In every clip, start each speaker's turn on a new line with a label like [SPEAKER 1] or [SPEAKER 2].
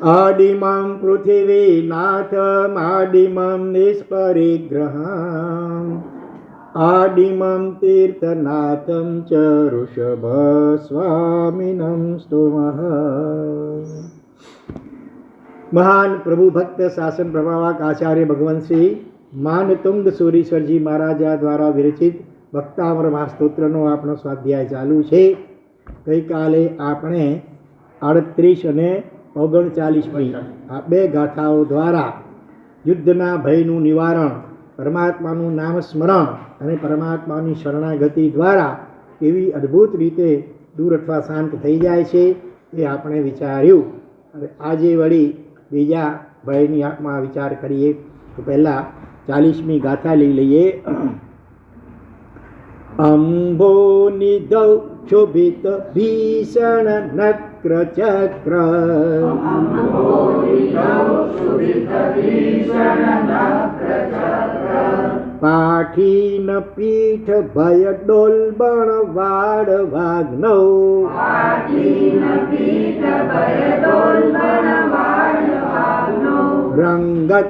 [SPEAKER 1] આડિમં પૃથિવીનાથમાડિમં નિષ્પરિગ્રહં આડિમં તીર્થનાથં ચ ઋષભસ્વામિनं સ્તુમઃ. મહાન પ્રભુ ભક્ત શાસન પ્રભાવક આચાર્ય ભગવાન શ્રી માનતુંગ સુરીશ્વરજી મહારાજા દ્વારા વિરચિત ભક્તામર મહાસ્તોત્રનો આપણો સ્વાધ્યાય ચાલુ છે. ગઈકાલે આપણે 38 અને 39મી આ બે ગાથાઓ દ્વારા યુદ્ધના ભયનું નિવારણ, પરમાત્માનું નામ સ્મરણ અને પરમાત્માની શરણાગતિ દ્વારા કેવી અદ્ભુત રીતે દૂર અથવા શાંત થઈ જાય છે એ આપણે વિચાર્યું. અને આજે વળી બીજા ભયની આત્મા વિચાર કરીએ તો પહેલાં 40મી ગાથા લઈ લઈએ. અંબો નિધૌ શોભિત ભીષણ નક્ર ચક્ર પાઠીન પીઠ ભય ડોલબણ વાડ વાગ્નૌ રંગત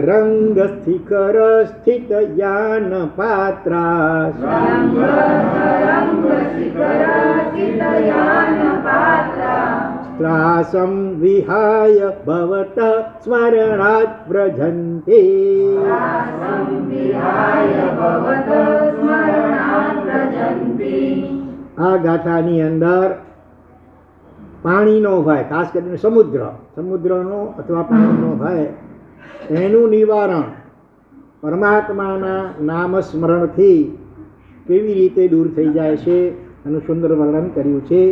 [SPEAKER 1] રંગ શિખર સ્થિત યાન પાત્રા ત્રાસમ વિહાય ભવત સ્મરણાત વ્રજન્તે. આ ગાથાની અંદર પાણીનો ભય, ખાસ કરીને સમુદ્રનો અથવા પાણીનો ભય, એનું નિવારણ પરમાત્માના નામ સ્મરણથી કેવી રીતે દૂર થઈ જાય છે એનું સુંદર વર્ણન કર્યું છે.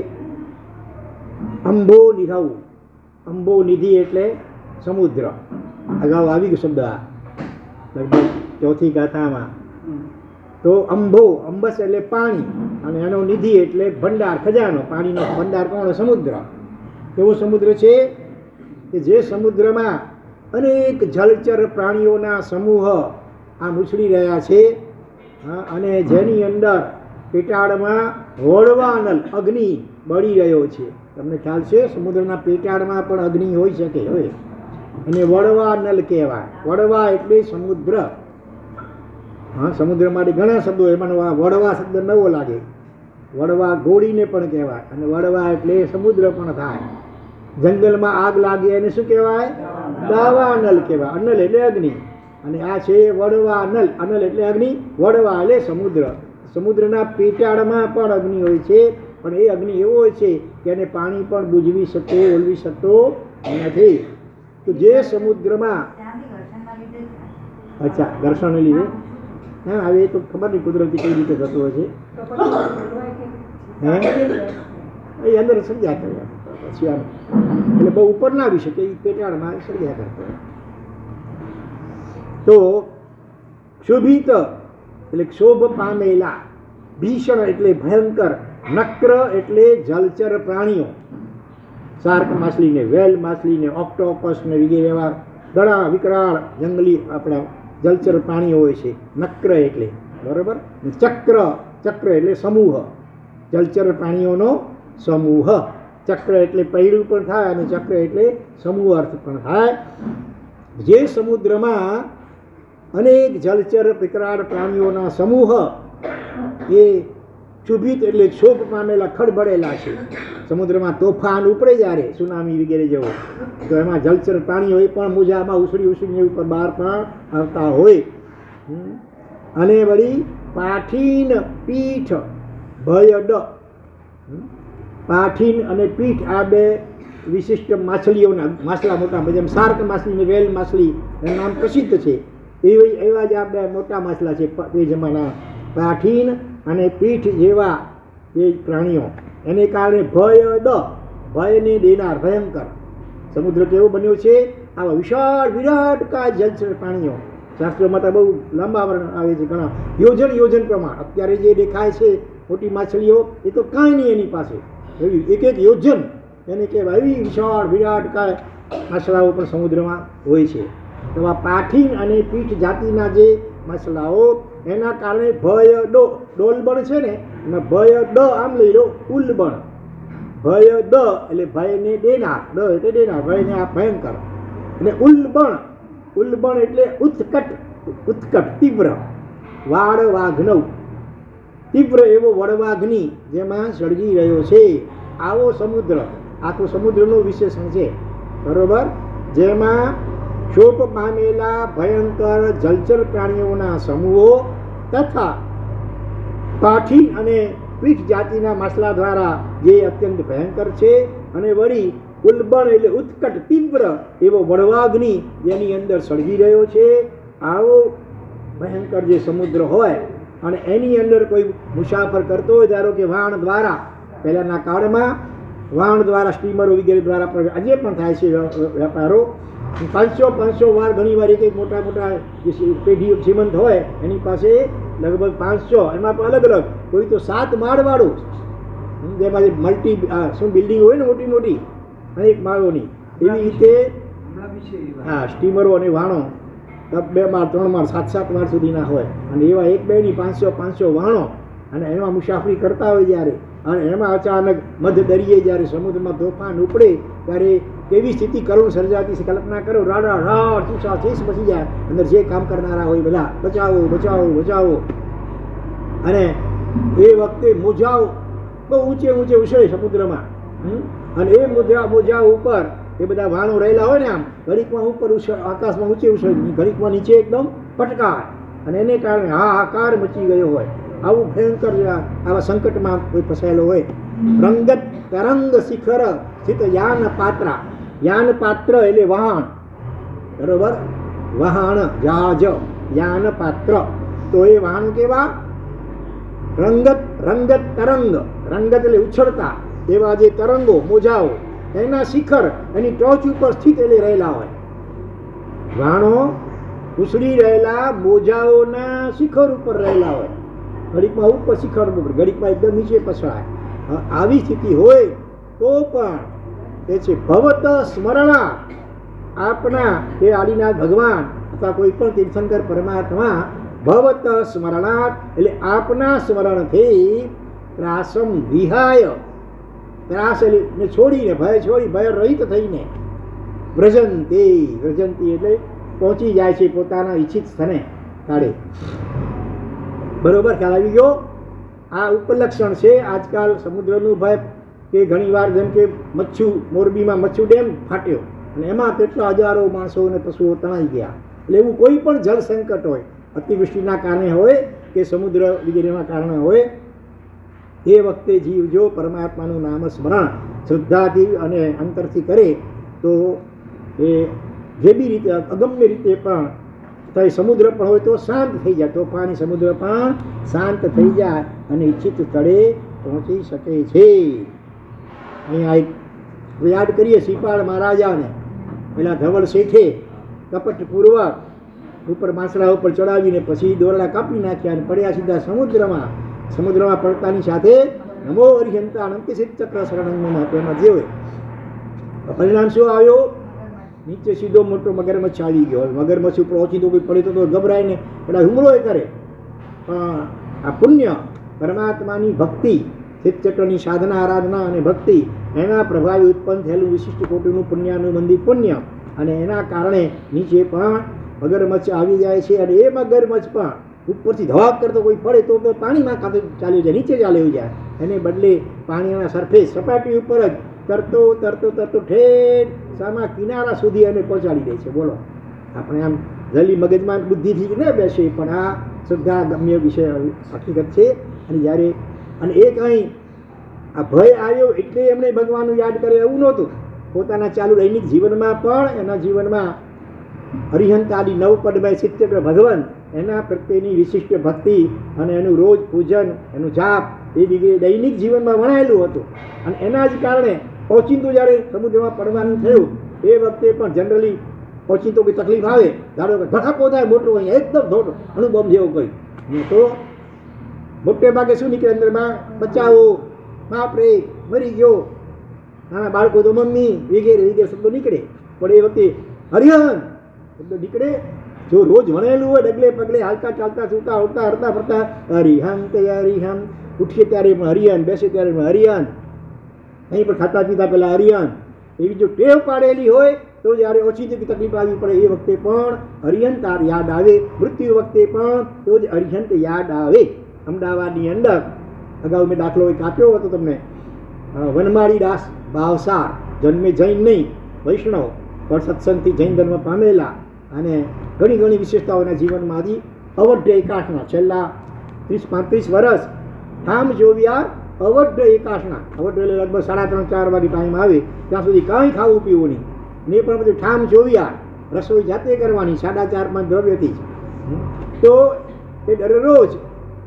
[SPEAKER 1] અંબો નિધૌ, અંબો નિધિ એટલે સમુદ્ર. અગાઉ આવી ગયો શબ્દ આ લગભગ ચોથી ગાથામાં. તો અંબો, અંબસ એટલે પાણી અને એનો નિધિ એટલે ભંડાર, ખજાનો. પાણીનો ભંડાર કોણ? સમુદ્ર. એવો સમુદ્ર છે કે જે સમુદ્રમાં અનેક જલચર પ્રાણીઓના સમૂહ આ ઉછળી રહ્યા છે અને જેની અંદર પેટાળમાં વળવાનલ અગ્નિ બળી રહ્યો છે. તમને ખ્યાલ છે સમુદ્રના પેટાળમાં પણ અગ્નિ હોઈ શકે હોય અને વળવાનલ કહેવાય. વળવા એટલે સમુદ્ર. સમુદ્ર માટે ઘણા શબ્દો, એમાં વળવા શબ્દ નવો લાગે. વળવા ગોળીને પણ કહેવાય અને વળવા એટલે સમુદ્ર પણ થાય. જંગલમાં આગ લાગે એને શું કહેવાય? દાવાનલ કહેવાય. અનલ એટલે અગ્નિ અને આ છે વડવા નલ. અનલ એટલે અગ્નિ, વડવા એટલે સમુદ્ર. સમુદ્રના પેટાળમાં પણ અગ્નિ હોય છે, પણ એ અગ્નિ એવો હોય છે કે એને પાણી પણ બુઝવી શકતો, ઓલવી શકતો નથી. તો જે સમુદ્રમાં ઘર્ષણને લીધે હવે એ તો ખબર નહીં કુદરતી કઈ રીતે થતું હોય છે. એ અંદર સર્જ્યા કરે પછી આમ એટલે બહુ ઉપર ના આવી શકે, એ પેટાળમાં સર્જ્યા કરતો. તો ક્ષોભિત એટલે ક્ષોભ પામેલા, ભીષણ એટલે ભયંકર, નક્ર એટલે જલચર પ્રાણીઓ, શાર્ક માછલીને, વેલ માછલીને, ઓક્ટોપસને વગેરે એવા ઘણા વિકરાળ જંગલી આપણા જલચર પ્રાણીઓ હોય છે. નક્ર એટલે બરાબર. ચક્ર, ચક્ર એટલે સમૂહ, જલચર પ્રાણીઓનો સમૂહ. ચક્ર એટલે પૈડું પણ થાય અને ચક્ર એટલે સમૂહ અર્થ પણ થાય. જે સમુદ્રમાં અનેક જલચર વિકરાળ પ્રાણીઓના સમૂહ એ ક્ષુભિત એટલે ક્ષોભ પામેલા, ખડબડેલા છે. સમુદ્રમાં તોફાન ઉપડે જ્યારે સુનામી વગેરે જેવો, તો એમાં જલચર પ્રાણીઓ એ પણ મોજામાં ઉછળી ઉપર બહાર પણ આવતા હોય. અને વળી પાઠીન પીઠ ભય ડ. પાઠીન અને પીઠ આ બે વિશિષ્ટ માછલીઓના, માછલા મોટા, જેમ શાર્ક માછલી ને વેલ માછલી એનું નામ પ્રસિદ્ધ છે, એવા જ આ બે મોટા માછલા છે તે જમાના. પાઠીન અને પીઠ જેવા એ પ્રાણીઓ, એને કારણે ભય દ, ભયને દેનાર, ભયંકર. સમુદ્ર કેવો બન્યો છે? આવા વિશાળ વિરાટ કાય જલચર પ્રાણીઓ. શાસ્ત્રોમાં તો બહુ લાંબા વર્ણન આવે છે, ઘણા યોજન પ્રમાણ. અત્યારે જે દેખાય છે મોટી માછલીઓ એ તો કાંઈ નહીં એની પાસે, એવી એક યોજન એને કહેવાય. એવી વિશાળ વિરાટ કાય માછલાઓ પણ સમુદ્રમાં હોય છે. તો આ પાઠીન અને પીઠ જાતિના જે માછલાઓ, એના કારણે ભય ડોલબણ છે ને, એમાં ભય ડ આમ લઈ લો, ઉલ્બણ. ભય દ એટલે ભયને દેનાર, દ એટલે દેનાર, ભયને આ ભયંકર. અને ઉલ્બણ એટલે ઉત્કટ તીવ્ર. વાળ વાઘનવ, તીવ્ર એવો વડવાઘની જેમાં સળગી રહ્યો છે આવો સમુદ્ર. આખું સમુદ્રનું વિશેષણ છે, બરોબર. જેમાં ક્ષોભ પામેલા ભયંકર જલચર પ્રાણીઓના સમૂહો તથા પાઠી અને પીઠ જાતિના માછલા દ્વારા જે અત્યંત ભયંકર છે. અને વળી ઉલ્બણ એટલે ઉત્કટ તીવ્ર એવો વડવાગ્નિ જેની અંદર સળગી રહ્યો છે આવો ભયંકર જે સમુદ્ર હોય અને એની અંદર કોઈ મુસાફર કરતો હોય, ધારો કે વાણ દ્વારા, પહેલાંના કાળમાં વાણ દ્વારા, સ્ટીમરો વગેરે દ્વારા પણ આજે પણ થાય છે વેપારો. 500 વાર ઘણી વાર એક મોટા જે પેઢી શ્રીમંત હોય એની પાસે લગભગ 500, એમાં પણ અલગ અલગ, કોઈ તો 7 માળવાળું, જેમાં શું બિલ્ડિંગ હોય ને મોટી અનેક માળોની, એવી રીતે સ્ટીમરો અને વાણો 2 માળ 3 માળ 7 માળ સુધીના હોય. અને એવા 1-2 ની 500 વાણો, અને એમાં મુસાફરી કરતા હોય જ્યારે, અને એમાં અચાનક મધ્ય દરિયે જ્યારે સમુદ્રમાં તોફાન ઉપડે ત્યારે કેવી સ્થિતિ કરુણ સર્જાતી છે કલ્પના કરો. રાડા રાડ ચીસા ચીસ મચી જાય, અંદર જે કામ કરનારા હોય બધા બચાવો. અને એ વખતે મોજાઓ બહુ ઊંચે ઉછળે સમુદ્રમાં. અને એ મોજા ઉપર એ બધા વાણો રહેલા હોય ને, આમ ઘડીકમાં ઉપર આકાશમાં ઊંચે ઉછળે, ઘડીકમાં નીચે એકદમ પટકાર, અને એને કારણે હાહાકાર મચી ગયો હોય. આવું ભયંકર આવા સંકટમાં કોઈ ફસાયેલો હોય. રંગત તરંગ શિખર સ્થિત યાન પાત્ર એટલે વહાણ, બરોબર. વહાણ જહાજ, યાન પાત્ર. તો એ વહાણ કેવા? રંગત તરંગ, રંગત એટલે ઉછળતા એવા જે તરંગો, મોજાઓ, એના શિખર, એની ટોચ ઉપર સ્થિત એટલે રહેલા હોય. વાણો ઉછળી રહેલા મોજાઓના શિખર ઉપર રહેલા હોય. ઘડીકમાં ઉપર શિખર ઉપર, ઘડીકમાં એકદમ નીચે પછડાય. આવી સ્થિતિ હોય તો પણ એ છે ભવત સ્મરણા. આપના એ આદિનાથ ભગવાન અથવા કોઈ પણ તીર્થંકર પરમાત્મા ભવત સ્મરણાત એટલે આપના સ્મરણથી ત્રાસમ વિહાય, ત્રાસ એટલે છોડીને, ભય રહિત થઈને વ્રજંતી એટલે પહોંચી જાય છે પોતાના ઈચ્છિત સ્થાને કાળે. બરોબર, ખ્યાલ આવી ગયો? આ ઉપલક્ષણ છે આજકાલ સમુદ્રનું ભય. કે ઘણી વાર જેમ કે મોરબીમાં મચ્છુ ડેમ ફાટ્યો અને એમાં કેટલા હજારો માણસો અને પશુઓ તણાઈ ગયા. એટલે એવું કોઈ પણ જળ સંકટ હોય, અતિવૃષ્ટિના કારણે હોય કે સમુદ્ર વગેરેના કારણે હોય, એ વખતે જીવ જો પરમાત્માનું નામ સ્મરણ શ્રદ્ધાથી અને અંતરથી કરે તો એ જે બી રીતે અગમ્ય રીતે પણ થાય, સમુદ્ર પણ હોય તો શાંત થઈ જાય, તો પાણી સમુદ્ર પણ શાંત થઈ જાય અને ઈચ્છિત સ્થળે પહોંચી શકે છે. અહીંયા એક યાદ કરીએ શ્રીપાળ મહારાજાને, પેલા ધવલ શેઠે કપટપૂર્વક ઉપર માછલા ઉપર ચડાવીને પછી દોરડા કાપી નાખ્યા અને પડ્યા સીધા સમુદ્રમાં પડતાની સાથે નમો અરિહંતા અનંત ચક્ર શરણમાં તેમાં જે હોય પરિણામ શું આવ્યો? નીચે સીધો મોટો મગરમચ્છ આવી ગયો. મગરમચ્છ ઉપર ઓછી તો કોઈ પડે તો ગભરાય ને પેલા હુમલો કરે. પણ આ પુણ્ય, પરમાત્માની ભક્તિ, ચિત્તચક્રની સાધના, આરાધના અને ભક્તિ, એના પ્રભાવે ઉત્પન્ન થયેલું વિશિષ્ટ કોટીનું પુણ્યાનુબંધી પુણ્ય, અને એના કારણે નીચે પણ મગરમચ્છ આવી જાય છે. અને એ મગરમચ્છ પણ ઉપરથી ધવાક કરતો કોઈ પડે તો પાણીમાં કાં ચાલ્યો જાય, નીચે ચાલ્યો જાય. એને બદલે પાણીના સરફેસ સપાટી ઉપર જ તરતો ઠેઠ સામા કિનારા સુધી એને પહોંચાડી દે છે. બોલો, આપણે આમ જલ્દી મગજમાં બુદ્ધિથી ન બેસે, પણ આ શ્રદ્ધા ગમ્ય વિષય હકીકત છે. અને જ્યારે એક અહીં આ ભય આવ્યો એટલે એમણે ભગવાનનું યાદ કરે એવું નહોતું. પોતાના ચાલુ દૈનિક જીવનમાં પણ એના જીવનમાં અરિહંત આદિ નવપદમય ચિત્તચક્ર ભગવાન, એના પ્રત્યેની વિશિષ્ટ ભક્તિ અને એનું રોજ પૂજન, એનું જાપ એ દૈનિક જીવનમાં વણાયેલું હતું. અને એના જ કારણે ઓચિંતું જ્યારે સમુદ્રમાં પડવાનું થયું એ વખતે પણ જનરલી ઓચિંતો કોઈ તકલીફ આવે, ધારો કે ધડાકો થાય મોટો, અહીંયા એકદમ ધોટો અણુબોમ્બ જેવો કોઈ તો મોટે ભાગે શું નીકળે અંદરમાં? બચાવો, બાપરે મરી ગયો, નાના બાળકો તો મમ્મી વગેરે શબ્દો નીકળે. પણ એ વખતે હરિહન શબ્દ નીકળે. જો રોજ ભણેલું હોય, ડગલે પગલે હાલતા ચાલતા સુતા ઉઠતા હરતા ફરતા હરિહન, ઉઠીએ ત્યારે પણ હરિહન, બેસે ત્યારે પણ હરિહન, અહીં પણ ખાતા પીતા પહેલાં અરિયન એવી જો ટેવ પાડેલી હોય તો જ્યારે ઓછી તકલીફ આવી પડે એ વખતે પણ અરિયંત યાદ આવે, મૃત્યુ વખતે પણ તો જ અરિયંત યાદ આવે. અમદાવાદની અંદર અગાઉ મેં દાખલો એક આપ્યો હતો તમને, વનમાળી દાસ ભાવસાર, જન્મે જૈન નહીં વૈષ્ણવ, પણ સત્સંગથી જૈન ધર્મ પામેલા અને ઘણી ઘણી વિશેષતાઓના જીવનમાંથી અવઢ એકાશના છેલ્લા 30-35 વર્ષ ઠામ જોવિયાર અવઢ એકાશના, અવઢ એટલે લગભગ 3:30-4 વાગે ટાઈમ આવે ત્યાં સુધી કાંઈ ખાવું પીવું નહીં ને પણ બધું ઠામ જોવિયાર, રસોઈ જાતે કરવાની 4.5-5 દ્રવ્યથી જ. તો એ દરરોજ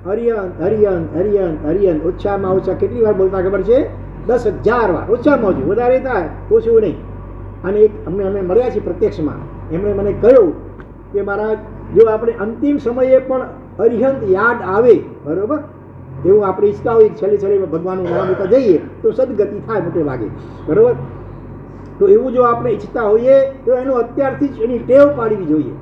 [SPEAKER 1] હરિયંત હરિયંત હરિયંત હરિયંત ઓછામાં ઓછા કેટલી વાર બોલતા ખબર છે? 10,000 વાર ઓછામાં ઓછું, વધારે થાય ઓછું નહીં. અને એક અમે મળ્યા છીએ પ્રત્યક્ષમાં, એમણે મને કહ્યું કે મારા જો આપણે અંતિમ સમયે પણ અરિહંત યાદ આવે, બરાબર, એવું આપણે ઈચ્છતા હોય છેલ્લે ભગવાનનું નામ લેતા જઈએ તો સદગતિ થાય મોટે ભાગે, બરાબર. તો એવું જો આપણે ઈચ્છતા હોઈએ તો એનું અત્યારથી જ એની ટેવ પાડવી જોઈએ.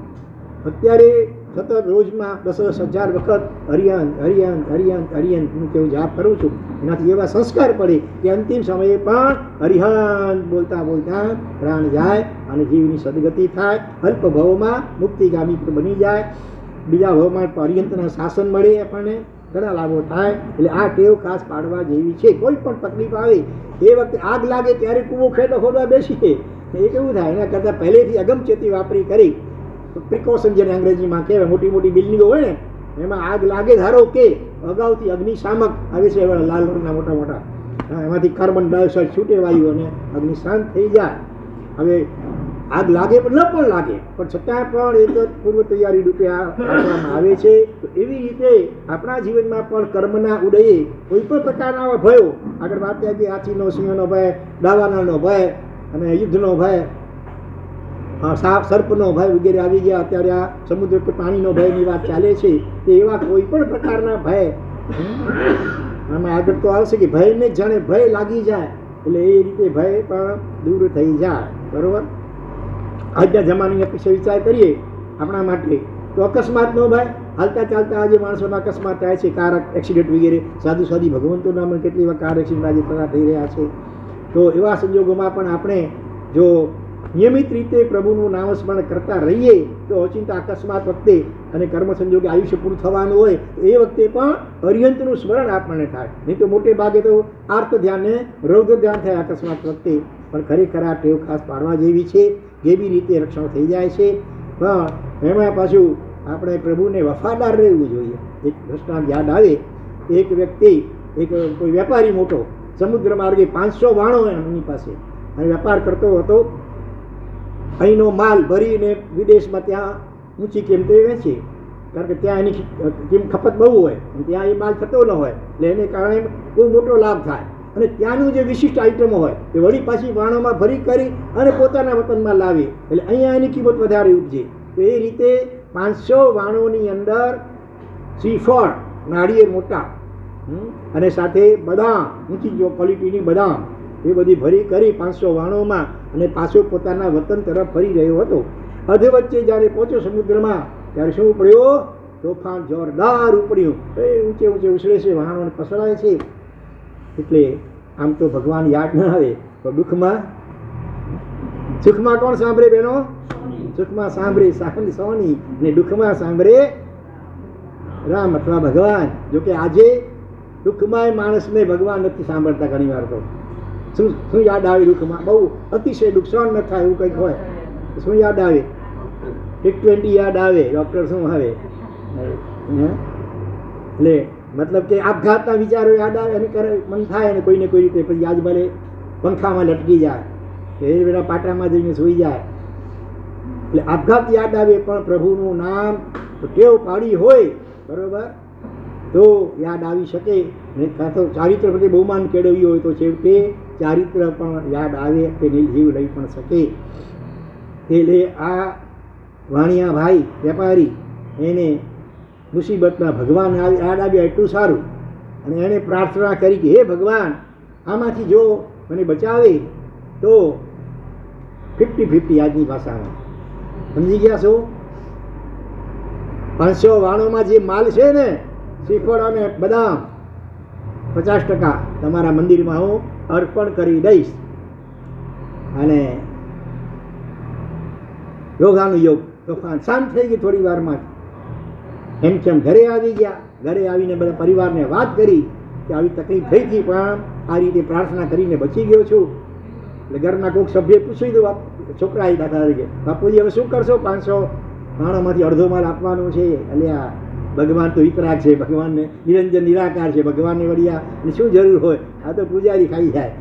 [SPEAKER 1] અત્યારે સતત રોજમાં 10,000 વખત હરિયંત હરિયંત હરિયંત હરિયંત હું કેવું જાપ કરું છું, એનાથી એવા સંસ્કાર પડે કે અંતિમ સમયે પણ હરિહંત બોલતા બોલતા પ્રાણ જાય અને જીવની સદગતિ થાય, અલ્પ ભવમાં મુક્તિગામી બની જાય, બીજા ભવમાં હરિયંતના શાસન મળે, આપણને ઘણા લાભો થાય. એટલે આ ટેવ ખાસ પાડવા જેવી છે. કોઈ પણ તકલીફ આવે એ વખતે આગ લાગે ત્યારે કૂવો ખેડો ખોદવા બેસીએ એ કેવું થાય, એના કરતાં પહેલેથી અગમચેતી વાપરી કરી પ્રિકોશન જેને અંગ્રેજીમાં કહેવાય, મોટી મોટી બિલ્ડિંગો હોય ને એમાં આગ લાગે ધારો કે અગાઉથી અગ્નિશામક આવે છે એવા લાલ રંગના મોટા મોટા, એમાંથી કાર્બન ડાયોક્સાઇડ છૂટે વાયુ અને અગ્નિ શાંત થઈ જાય. હવે આગ લાગે પણ ન પણ લાગે પણ છતાં પણ એ તો પૂર્વ તૈયારી રૂપે આપવામાં આવે છે. તો એવી રીતે આપણા જીવનમાં પણ કર્મના ઉદયે કોઈ પણ પ્રકારના આવા ભયો, આગળ વાત આવી હાથીનો, સિંહનો ભય, દાવાનળનો ભય અને યુદ્ધનો ભય, સર્પનો ભય વગેરે આવી ગયા. અત્યારે આ સમુદ્ર કે પાણીનો ભયની વાત ચાલે છે. તે એવા કોઈ પણ પ્રકારના ભય આમાં આગળ તો આવશે કે ભયને જાણે ભય લાગી જાય એટલે એ રીતે ભય પણ દૂર થઈ જાય, બરાબર. આજના જમાનાની અપેક્ષા વિચાર કરીએ આપણા માટે તો અકસ્માતનો ભય, હાલતા ચાલતા આજે માણસોના અકસ્માત થાય છે, કાર એક્સિડન્ટ વગેરે, સાધુ સાદી ભગવંતોના પણ કેટલી વાર કાર એક્સિડન્ટ આજે થઈ રહ્યા છે. તો એવા સંજોગોમાં પણ આપણે જો નિયમિત રીતે પ્રભુનું નામસ્મરણ કરતા રહીએ તો ઓચિંતા અકસ્માત વખતે અને કર્મ સંજોગે આયુષ્ય પૂરું થવાનું હોય તો એ વખતે પણ અરિહંતનું સ્મરણ આપણને થાય. નહીં તો મોટે ભાગે તો આર્ત ધ્યાન ને રૌદ્ર ધ્યાન થાય અકસ્માત વખતે. પણ ખરેખર આ ટેવ ખાસ પાડવા જેવી છે, જેવી રીતે રક્ષણ થઈ જાય છે. પણ એમાં પાછું આપણે પ્રભુને વફાદાર રહેવું જોઈએ. એક દ્રષ્ટાંત યાદ આવે, એક વ્યક્તિ, એક કોઈ વેપારી મોટો સમુદ્ર માર્ગે 500 વાણો એમની પાસે અને વેપાર કરતો હતો. અહીંનો માલ ભરીને વિદેશમાં ત્યાં ઊંચી કિંમતે વેચે, કારણ કે ત્યાં એની ખપત બહુ હોય અને ત્યાં એ માલ થતો ન હોય એટલે એને કારણે બહુ મોટો લાભ થાય. અને ત્યાંનું જે વિશિષ્ટ આઇટમો હોય એ વળી પાછી વાણોમાં ભરી કરી અને પોતાના વતનમાં લાવે એટલે અહીંયા એની કિંમત વધારે ઉપજે. તો એ રીતે 500 વાણોની અંદર શ્રીફળ, નાળિયેર મોટા અને સાથે બદામ, ઊંચી ક્વોલિટીની બદામ એ બધી ભરી કરી 500 વાણોમાં અને પાછો પોતાના વતન તરફ ફરી રહ્યો હતો. અધ વચ્ચે જ્યારે પહોંચ્યો સમુદ્રમાં ત્યારે શું ઉપડ્યો? તોફાન જોરદાર ઉપડ્યું. એ ઊંચે ઊંચે ઉછળે છે, વાહણોને પસરાય છે. એટલે આમ તો ભગવાન યાદ ન આવે તો દુઃખમાં, સુખમાં કોણ સાંભળે બહેનો? સુખમાં સાંભળે સોની ને દુઃખમાં સાંભળે રામ અથવા ભગવાન. જોકે આજે દુઃખમાં માણસને ભગવાન નથી સાંભળતા. ઘણી વાર તો શું યાદ આવે દુઃખમાં? બહુ અતિશય દુઃખ સહન ન થાય એવું કંઈક હોય, શું યાદ આવે? T20 યાદ આવે, ડૉક્ટર શું આવે એટલે મતલબ કે આપઘાતના વિચારો યાદ આવે અને મન થાય અને કોઈને કોઈ રીતે પછી આજ ભલે પંખામાં લટકી જાય કે એ બધા પાટામાં જઈને સૂઈ જાય એટલે આપઘાત યાદ આવે. પણ પ્રભુનું નામ ટેવ પાડી હોય, બરોબર, તો યાદ આવી શકે. કાં તો ચારિત્ર પ્રત્યે બહુમાન કેળવ્યું હોય તો છેવટે ચારિત્ર પણ યાદ આવે, તે જીવ લઈ પણ શકે. એટલે આ વાણિયા ભાઈ વેપારી એને મુસીબતમાં ભગવાન યાદ આવ્યા એટલું સારું અને એણે પ્રાર્થના કરી કે હે ભગવાન, આમાંથી જો મને બચાવે તો 50-50 આજની ભાષામાં સમજી ગયા છો? 500 વાણોમાં જે માલ છે ને, શ્રીફળ અને બદામ 50% તમારા મંદિરમાં હું અર્પણ કરી દઈશ. અને યોગાનું યોગ તોફાન શાંત થઈ ગઈ થોડી વારમાં. એમ કેમ ઘરે આવી ગયા. ઘરે આવીને બધા પરિવારને વાત કરી કે આવી તકલીફ થઈ હતી, પણ આ રીતે પ્રાર્થના કરીને બચી ગયો છું. એટલે ઘરના કોઈક સભ્ય પૂછી દઉં, છોકરા દાખલા તરીકે, બાપુજી હવે શું કરશો? 500 નાણામાંથી અડધો માલ આપવાનું છે. અલ્યા ભગવાન તો વિતરાગ છે, ભગવાનને નિરંજન નિરાકાર છે, ભગવાનને વળ્યા શું જરૂર હોય? આ તો પૂજારી ખાઈ જાય.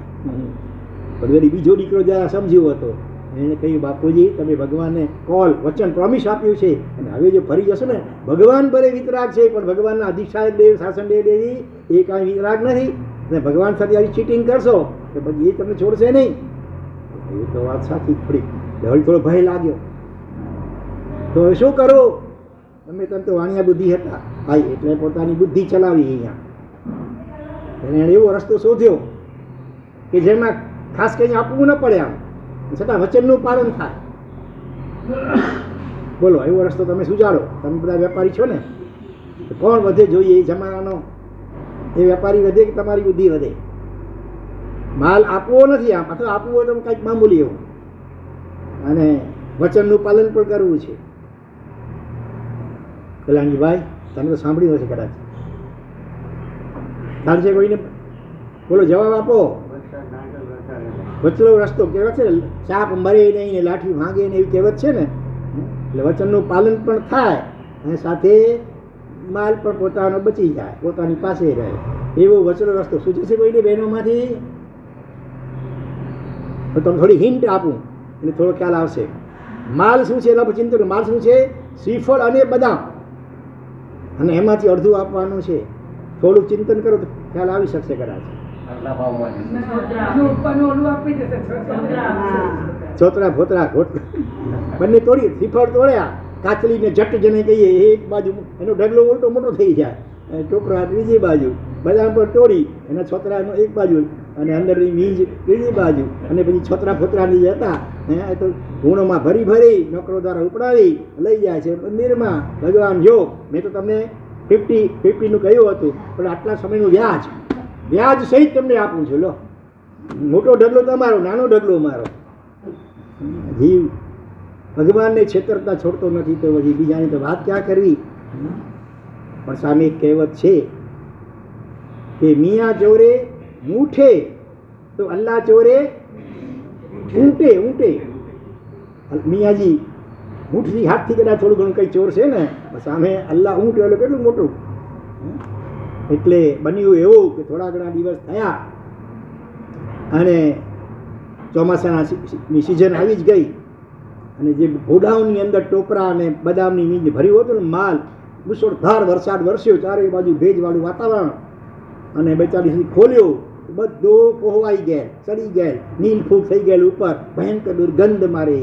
[SPEAKER 1] પણ વળી બીજો દીકરો જરા સમજ્યો હતો, એને કહ્યું બાપુજી તમે ભગવાનને કોલ વચન પ્રોમિસ આપ્યું છે, અને હવે જો ફરી જશો ને, ભગવાન ભલે વિતરાગ છે પણ ભગવાનના અધિષ્ઠાયક દેવ શાસન દેવી એ કાંઈ વિતરાગ નથી. અને ભગવાન સાથે આવી ચીટિંગ કરશો તો પછી એ તમને છોડશે નહીં. એ તો વાત સાચી. થોડી થોડો ભય લાગ્યો. તો હવે શું કરો? તમે તો વાણિયા બુદ્ધિ હતા ભાઈ, એટલે પોતાની બુદ્ધિ ચલાવી. અહીંયા એણે એવો રસ્તો શોધ્યો કે જેમાં ખાસ કંઈ આપવું ન પડે, આમ છતાં વચનનું પાલન થાય. બોલો, એવો રસ્તો તમે સુજાડો. તમે બધા વેપારી છો ને, તો કોણ વધે જોઈએ એ જમાનાનો? એ વેપારી વધે કે તમારી બુદ્ધિ વધે? માલ આપવો નથી આમ, અથવા આપવું હોય તો કંઈક મામૂલી એવું, અને વચનનું પાલન પણ કરવું છે. કલ્યાણજીભાઈ તમે તો સાંભળ્યું હશે કદાચ, ખ્યાલ છે કોઈને? બોલો, જવાબ આપો. વચલો રસ્તો કહેવત છે ને, ચાપ મરે નહીં ને લાઠી ભાંગે ને એવી કહેવત છે ને. એટલે વચનનું પાલન પણ થાય અને સાથે માલ પણ પોતાનો બચી જાય, પોતાની પાસે રહે. એવો વચલો રસ્તો સૂચે છે કોઈને બહેનોમાંથી? તો તમે થોડી હિન્ટ આપું એટલે થોડો ખ્યાલ આવશે. માલ શું છે એના પર ચિંતન. માલ શું છે? શ્રીફળ અને બદામ, અને એમાંથી અડધું આપવાનું છે. થોડુંક ચિંતન કરો તો ખ્યાલ આવી શકશે કદાચ. છોતરા ફોતરા બંને તોડી, શ્રીફળ તોડ્યા, કાચલીને જટ જેને કહીએ એક બાજુ એનો ઢગલો ઉલટો મોટો થઈ જાય, ટોકરા બીજી બાજુ, બદામ પર તોડી એના છોતરાનો એક બાજુ અને અંદરની મીંજ બીજી બાજુ, અને પછી છોતરા ફોતરાની જે હતા એ તો ગુણોમાં ભરી ભરી નોકરો દ્વારા ઉપડાવી લઈ જાય છે મંદિરમાં. ભગવાન જો મેં તો તમને 50-50નું કહ્યું હતું, પણ આટલા સમયનું વ્યાજ સહિત તમને આપું છું. લો, મોટો ઢગલો તમારો, નાનો ઢગલો મારો. જીવ ભગવાનને છેતરતા છોડતો નથી, તો પછી બીજાની તો વાત ક્યાં કરવી? પણ સામે એક કહેવત છે કે મિયા ચોરે મૂઠે તો અલ્લાહ ચોરે ઊંટે. મિયાજી ઊંટથી હાથથી કદાચ થોડું ઘણું કંઈ ચોર છે ને, સામે અલ્લાહ ઊંટ એટલે કેટલું મોટું. એટલે બન્યું એવું કે થોડા ઘણા દિવસ થયા અને ચોમાસાની સિઝન આવી જ ગઈ, અને જે ગોડાઉનની અંદર ટોપરા અને બદામની મીંજ ભર્યું હતું ને માલ, મુસળધાર વરસાદ વરસ્યો, ચારે બાજુ ભેજવાળું વાતાવરણ, અને બેચારી ખોલ્યો, બધું કોહવાઈ ગયેલ, સડી ગયેલ, નીલ ફૂગ થઈ ગયેલ, ઉપર ભયંકર દુર્ગંધ મારે,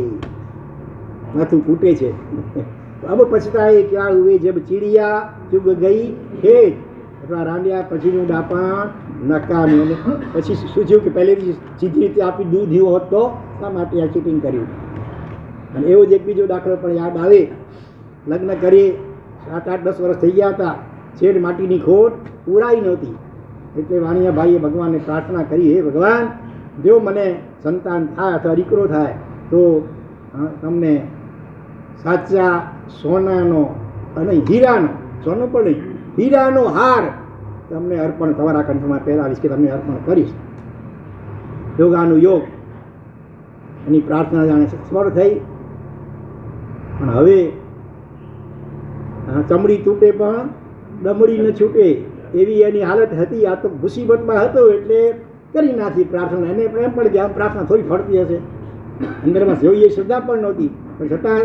[SPEAKER 1] માથું ફૂટે છે. અબ પછતાએ ક્યાં હુએ જબ ચીડિયા ચુગ ગઈ ખેત, અથવા રાંડ્યા પછીનું ડાપણ નકામી. અને પછી શું થયું કે પહેલેથી સીધી રીતે આપી દૂધ જેવો હોત તો શા માટે આ ચીટિંગ કર્યું? અને એવો જ એક બીજો દાખલો પણ યાદ આવે. લગ્ન કરીએ 7-8-10 વર્ષ થઈ ગયા હતા, છેડ માટીની ખોટ પૂરાઈ નહોતી. એટલે વાણિયા ભાઈએ ભગવાનને પ્રાર્થના કરી, હે ભગવાન, જો મને સંતાન થાય અથવા દીકરો થાય તો તમને સાચા સોનાનો અને હીરાનો, સોનું પણ નહીં, હીરાનો હાર તમને અર્પણ તમારા કંઠમાં પહેરાવીશ, કે તમને અર્પણ કરીશ. યોગાનું યોગ એની પ્રાર્થના જાણે સફળ થઈ. પણ હવે ચમડી તૂટે પણ ડમડી ન છૂટે એવી એની હાલત હતી. આ તો મુસીબતમાં હતો એટલે કરી નાખી પ્રાર્થના. એને એમ પણ કે આમ પ્રાર્થના થોડી ફળતી હશે, અંદરમાં જોઈએ શ્રદ્ધા પણ નહોતી, પણ છતાં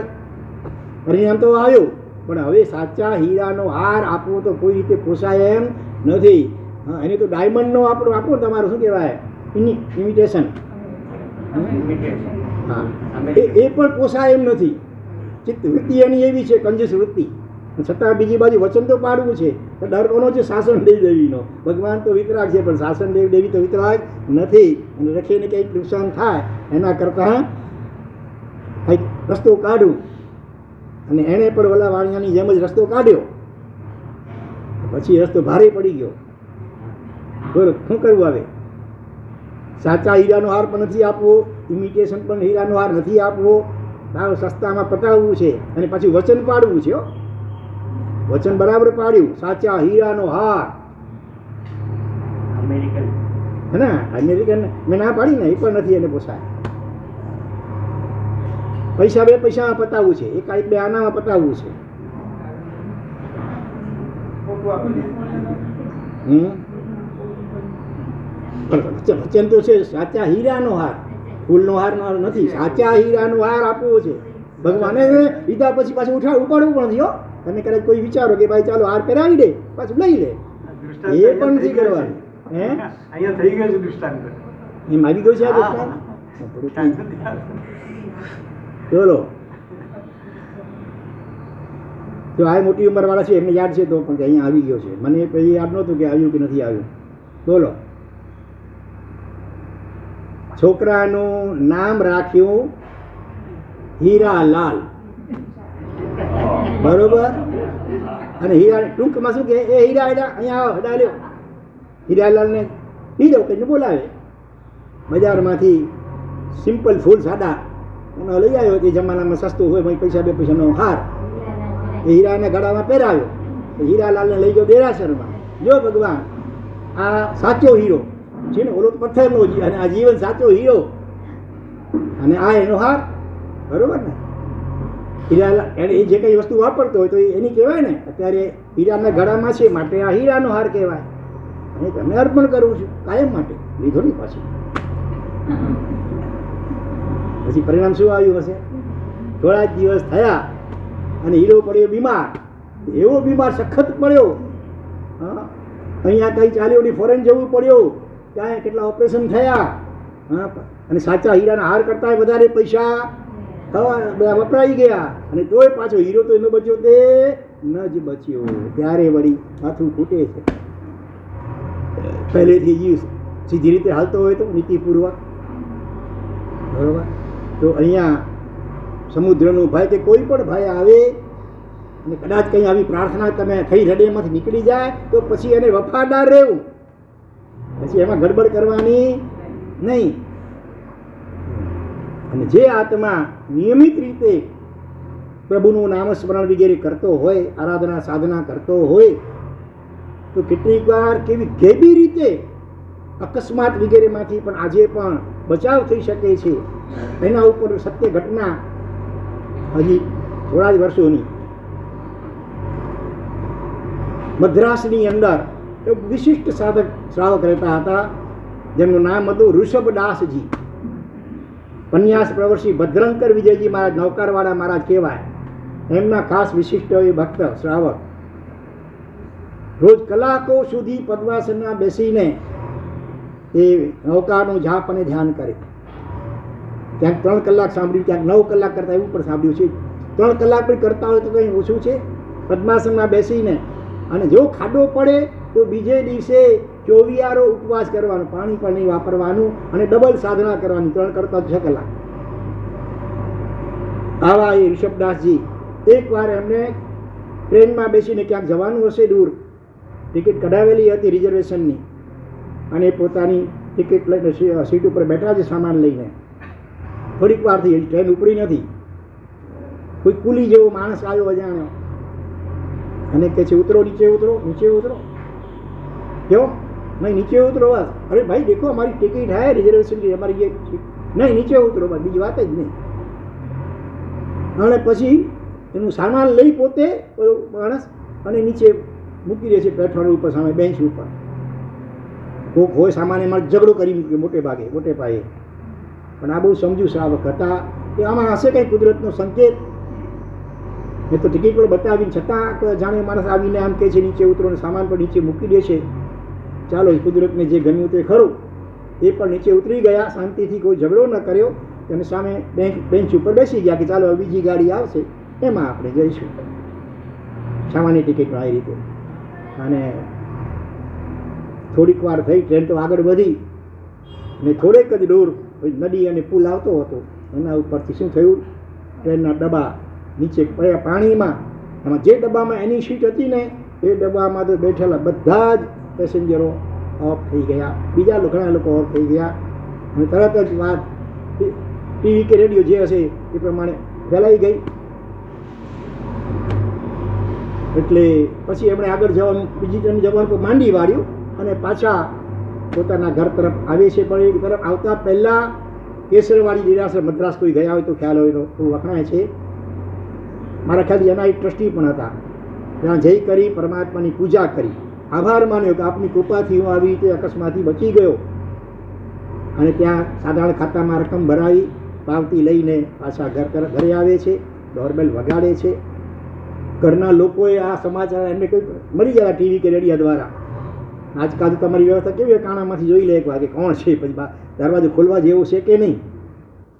[SPEAKER 1] પરિણામ તો આવ્યું. પણ હવે સાચા હીરાનો હાર આપવો તો કોઈ રીતે પોસાય એમ નથી. હા, એને તો ડાયમંડનો આપણો આપો, તમારું શું કહેવાય, ઇમિટેશન, હા, એ પણ પોસાય એમ નથી. ચિત્ત વૃત્તિ એની એવી છે, કંજૂસ વૃત્તિ, છતાં બીજી બાજુ વચન તો પાડવું છે. ડર કોનો છે? શાસન દેવીનો. ભગવાન તો વિતરાગ છે, પણ શાસન દેવી તો વિતરાગ નથી. અને રખીને કંઈક નુકસાન થાય એના કરતાં કંઈક રસ્તો કાઢું. અને એણે પણ ઓલા વાણિયાની જેમ જ રસ્તો કાઢ્યો. પછી રસ્તો ભારે પડી ગયો. બોલો, શું કરવું? આવે સાચા હીરાનો હાર પણ નથી આપવો, ઇમિટેશન પણ હીરાનો હાર નથી આપવો, ભાવ સસ્તામાં પતાવવું છે અને પાછું વચન પાડવું છે. વચન બરાબર પાડ્યું, સાચા હીરાનો હાર.
[SPEAKER 2] અમેરિકન
[SPEAKER 1] હે ને અમેરિકન મેં ના પાડી ને, એ પણ નથી એને પોસાય. પૈસા બે પૈસામાં પતાવવું છે, એક બે આનામાં પતાવવું છે. વચન તો છે સાચા હીરાનો હાર, ફૂલનો હાર નથી, સાચા હીરાનો હાર આપવો છે. ભગવાને લીધા પછી પાછું ઉપાડવું પણ નથી. તમે કદાચ કોઈ વિચારો કે ભાઈ ચાલો હાર પહેરાવી દે, પાછું લઈ લે, એ પણ નથી કરવાનું. હે
[SPEAKER 2] અહીંયા થઈ ગયું છે દૃષ્ટાંત.
[SPEAKER 1] એમ આવી ગયું છે આ દૃષ્ટાંત. બોલો, જો આ મોટી ઉંમરવાળા છે એમને યાદ છે તો પણ કે અહીંયા આવી ગયો છે. મને પહેલી યાદ નહોતું કે આવ્યું કે નથી આવ્યું. બોલો, છોકરાનું નામ રાખ્યું હીરાલાલ, બરોબર. અને હીરા ટૂંકમાં શું કે એ હીરા અહીંયા આવો, ડાલ્યો. હીરાલાલને હીરો કહીને બોલાવે. બજારમાંથી સિમ્પલ ફૂલ સાદા એનો લઈ આવ્યો. તે જમાનામાં સસ્તું હોય, પૈસા બે પૈસાનો હાર એ હીરાના ગળામાં પહેરાવ્યો. હીરાલાલને લઈ ગયો દેરાસરમાં. જો ભગવાન, આ સાચો હીરો છે ને, ઓલો પથ્થરનો, અને આ જીવન સાચો હીરો, અને આ એનો હાર, બરોબર ને. હીરા એને એ જે કંઈ વસ્તુ વાપરતો હોય તો એની કહેવાય ને. અત્યારે હીરાના ગળામાં છે માટે આ હીરાનો હાર કહેવાય. અને તમે અર્પણ કરું છું કાયમ માટે, લીધો નહીં પાછી. પછી પરિણામ શું આવ્યું હશે? થોડા જ દિવસ થયા અને હીરો પડ્યો બીમાર. એવો બીમાર સખત પડ્યો, હા, અહીંયા કંઈ ચાલ્યો નહીં, ફોરેન જવું પડ્યું, ત્યાં કેટલા ઓપરેશન થયા. હા, અને સાચા હીરાના હાર કરતાં વધારે પૈસા બધા વપરાઈ ગયા. અને તોય પાછો હીરો તો એનો બચ્યો તે ન જ બચ્યો. ત્યારે વળી માથું ફૂટે છે. પહેલેથી જ સીધી રીતે હાલતો હોય તો નીતિપૂર્વક, બરોબર. તો અહીંયા સમુદ્રનું ભય કે કોઈ પણ ભય આવે અને કદાચ કંઈ આવી પ્રાર્થના તમે થઈ હૃદયમાંથી નીકળી જાય તો પછી એને વફાદાર રહેવું, પછી એમાં ગડબડ કરવાની નહીં. અને જે આત્મા નિયમિત રીતે પ્રભુનું નામસ્મરણ વગેરે કરતો હોય, આરાધના સાધના કરતો હોય, તો કેટલીક વાર કેવી ગેબી રીતે અકસ્માત વગેરેમાંથી પણ આજે પણ બચાવ થઈ શકે છે. એના ઉપર સત્ય ઘટના હજી થોડા જ વર્ષોની મદ્રાસની અંદર એક વિશિષ્ટ સાધક શ્રાવક રહેતા હતા, જેમનું નામ હતું ઋષભદાસજી. પન્યાસ પ્રવર્ષી ભદ્રંકર વિજયજી મહારાજ, નૌકારવાળા મહારાજ કહેવાય. એમના ખાસ વિશિષ્ટ એ ભક્ત શ્રાવક રોજ કલાકો સુધી પદ્માસનમાં બેસીને એ નૌકાનું જાપ અને ધ્યાન કરે. ક્યાંક 3 કલાક સાંભળ્યું, ક્યાંક 9 કલાક કરતાં એવું પણ સાંભળ્યું છે. 3 કલાક પણ કરતા હોય તો કંઈ ઓછું છે. પદ્માસનમાં બેસીને અને જો ખાડો પડે તો બીજે દિવસે 24 ઉપવાસ કરવાનો, પાણી પણ નહીં વાપરવાનું, અને ડબલ સાધના કરવાની, 3 કરતાં 6 કલાક. આવા એ ઋષભદાસજી એકવાર એમને ટ્રેનમાં બેસીને ક્યાંક જવાનું હશે દૂર, ટિકિટ કઢાવેલી હતી રિઝર્વેશનની, અને પોતાની ટિકિટ લઈને સીટ ઉપર બેઠા છે સામાન લઈને. થોડીક વારથી ટ્રેન ઉપડી નથી. કોઈ કુલી જેવો માણસ આવ્યો અજાણ્યો અને કહે છે ઉતરો, નીચે ઉતરો, નીચે ઉતરો. કેવો? નહીં, નીચે ઉતરો. બસ. અરે ભાઈ દેખો અમારી ટિકિટ હે રિઝર્વેશન की, અમારી ये નહીં, નીચે ઉતરો. બસ, બીજી વાત જ નહીં. અને પછી એનું સામાન લઈ પોતે માણસ અને નીચે મૂકી દે છે પ્લેટફોર્મ ઉપર, સામે બેન્ચ ઉપર. કોક હોય સામાન એમાં ઝઘડો કરી મૂકે મોટે પાયે. પણ આ બહુ સમજુ શ્રાવક હતા કે આમાં હશે કંઈ કુદરતનો સંકેત. મેં તો ટિકિટ પણ બતાવીને છતાં જાણે માણસ આવીને આમ કહે છે નીચે ઉતરો, અને સામાન પણ નીચે મૂકી દે છે. ચાલો, કુદરતને જે ગમ્યું તે ખરું. એ પણ નીચે ઉતરી ગયા શાંતિથી, કોઈ ઝઘડો ન કર્યો. અને સામે બેન્ચ ઉપર બેસી ગયા કે ચાલો બીજી ગાડી આવશે એમાં આપણે જઈશું. સામાન્ય ટિકિટમાં આવી રીતે. અને થોડીક વાર થઈ, ટ્રેન તો આગળ વધી, અને થોડેક જ દૂર નદી અને પુલ આવતો હતો. એના ઉપરથી શું થયું, ટ્રેનના ડબ્બા નીચે પડ્યા પાણીમાં. એમાં જે ડબ્બામાં એની સીટ હતી ને એ ડબ્બામાં તો બેઠેલા બધા જ પેસેન્જરો ઓફ થઈ ગયા. બીજા ઘણા લોકો ઓફ થઈ ગયા. અને તરત જ વાત ટીવી કે રેડિયો જે હશે એ પ્રમાણે ફેલાઈ ગઈ. એટલે પછી એમણે આગળ જવાનું બીજી જવાનું માંડી વાળ્યું અને પાછા પોતાના ઘર તરફ આવે છે. પણ એ તરફ આવતા પહેલાં કેસરવાડી દેરાસર મદ્રાસ કોઈ ગયા હોય તો ખ્યાલ હોય તો વખણાય છે. મારા ખ્યાલથી એના એક ટ્રસ્ટી પણ હતા. ત્યાં જઈ કરી પરમાત્માની પૂજા કરી, આભાર માન્યો કે આપની કૃપાથી હું આવી રીતે અકસ્માતથી બચી ગયો. અને ત્યાં સાધારણ ખાતામાં રકમ ભરાવી પાવતી લઈને પાછા ઘરે આવે છે. ડોરબેલ વગાડે છે. ઘરના લોકોએ આ સમાચાર એમને કોઈ મળી ગયા ટીવી કે રેડિયા દ્વારા. આજકાલ તમારી વ્યવસ્થા કેવી હોય, કાણામાંથી જોઈ લે એક વાગે કોણ છે, પછી દરવાજો ખોલવા જેવો છે કે નહીં.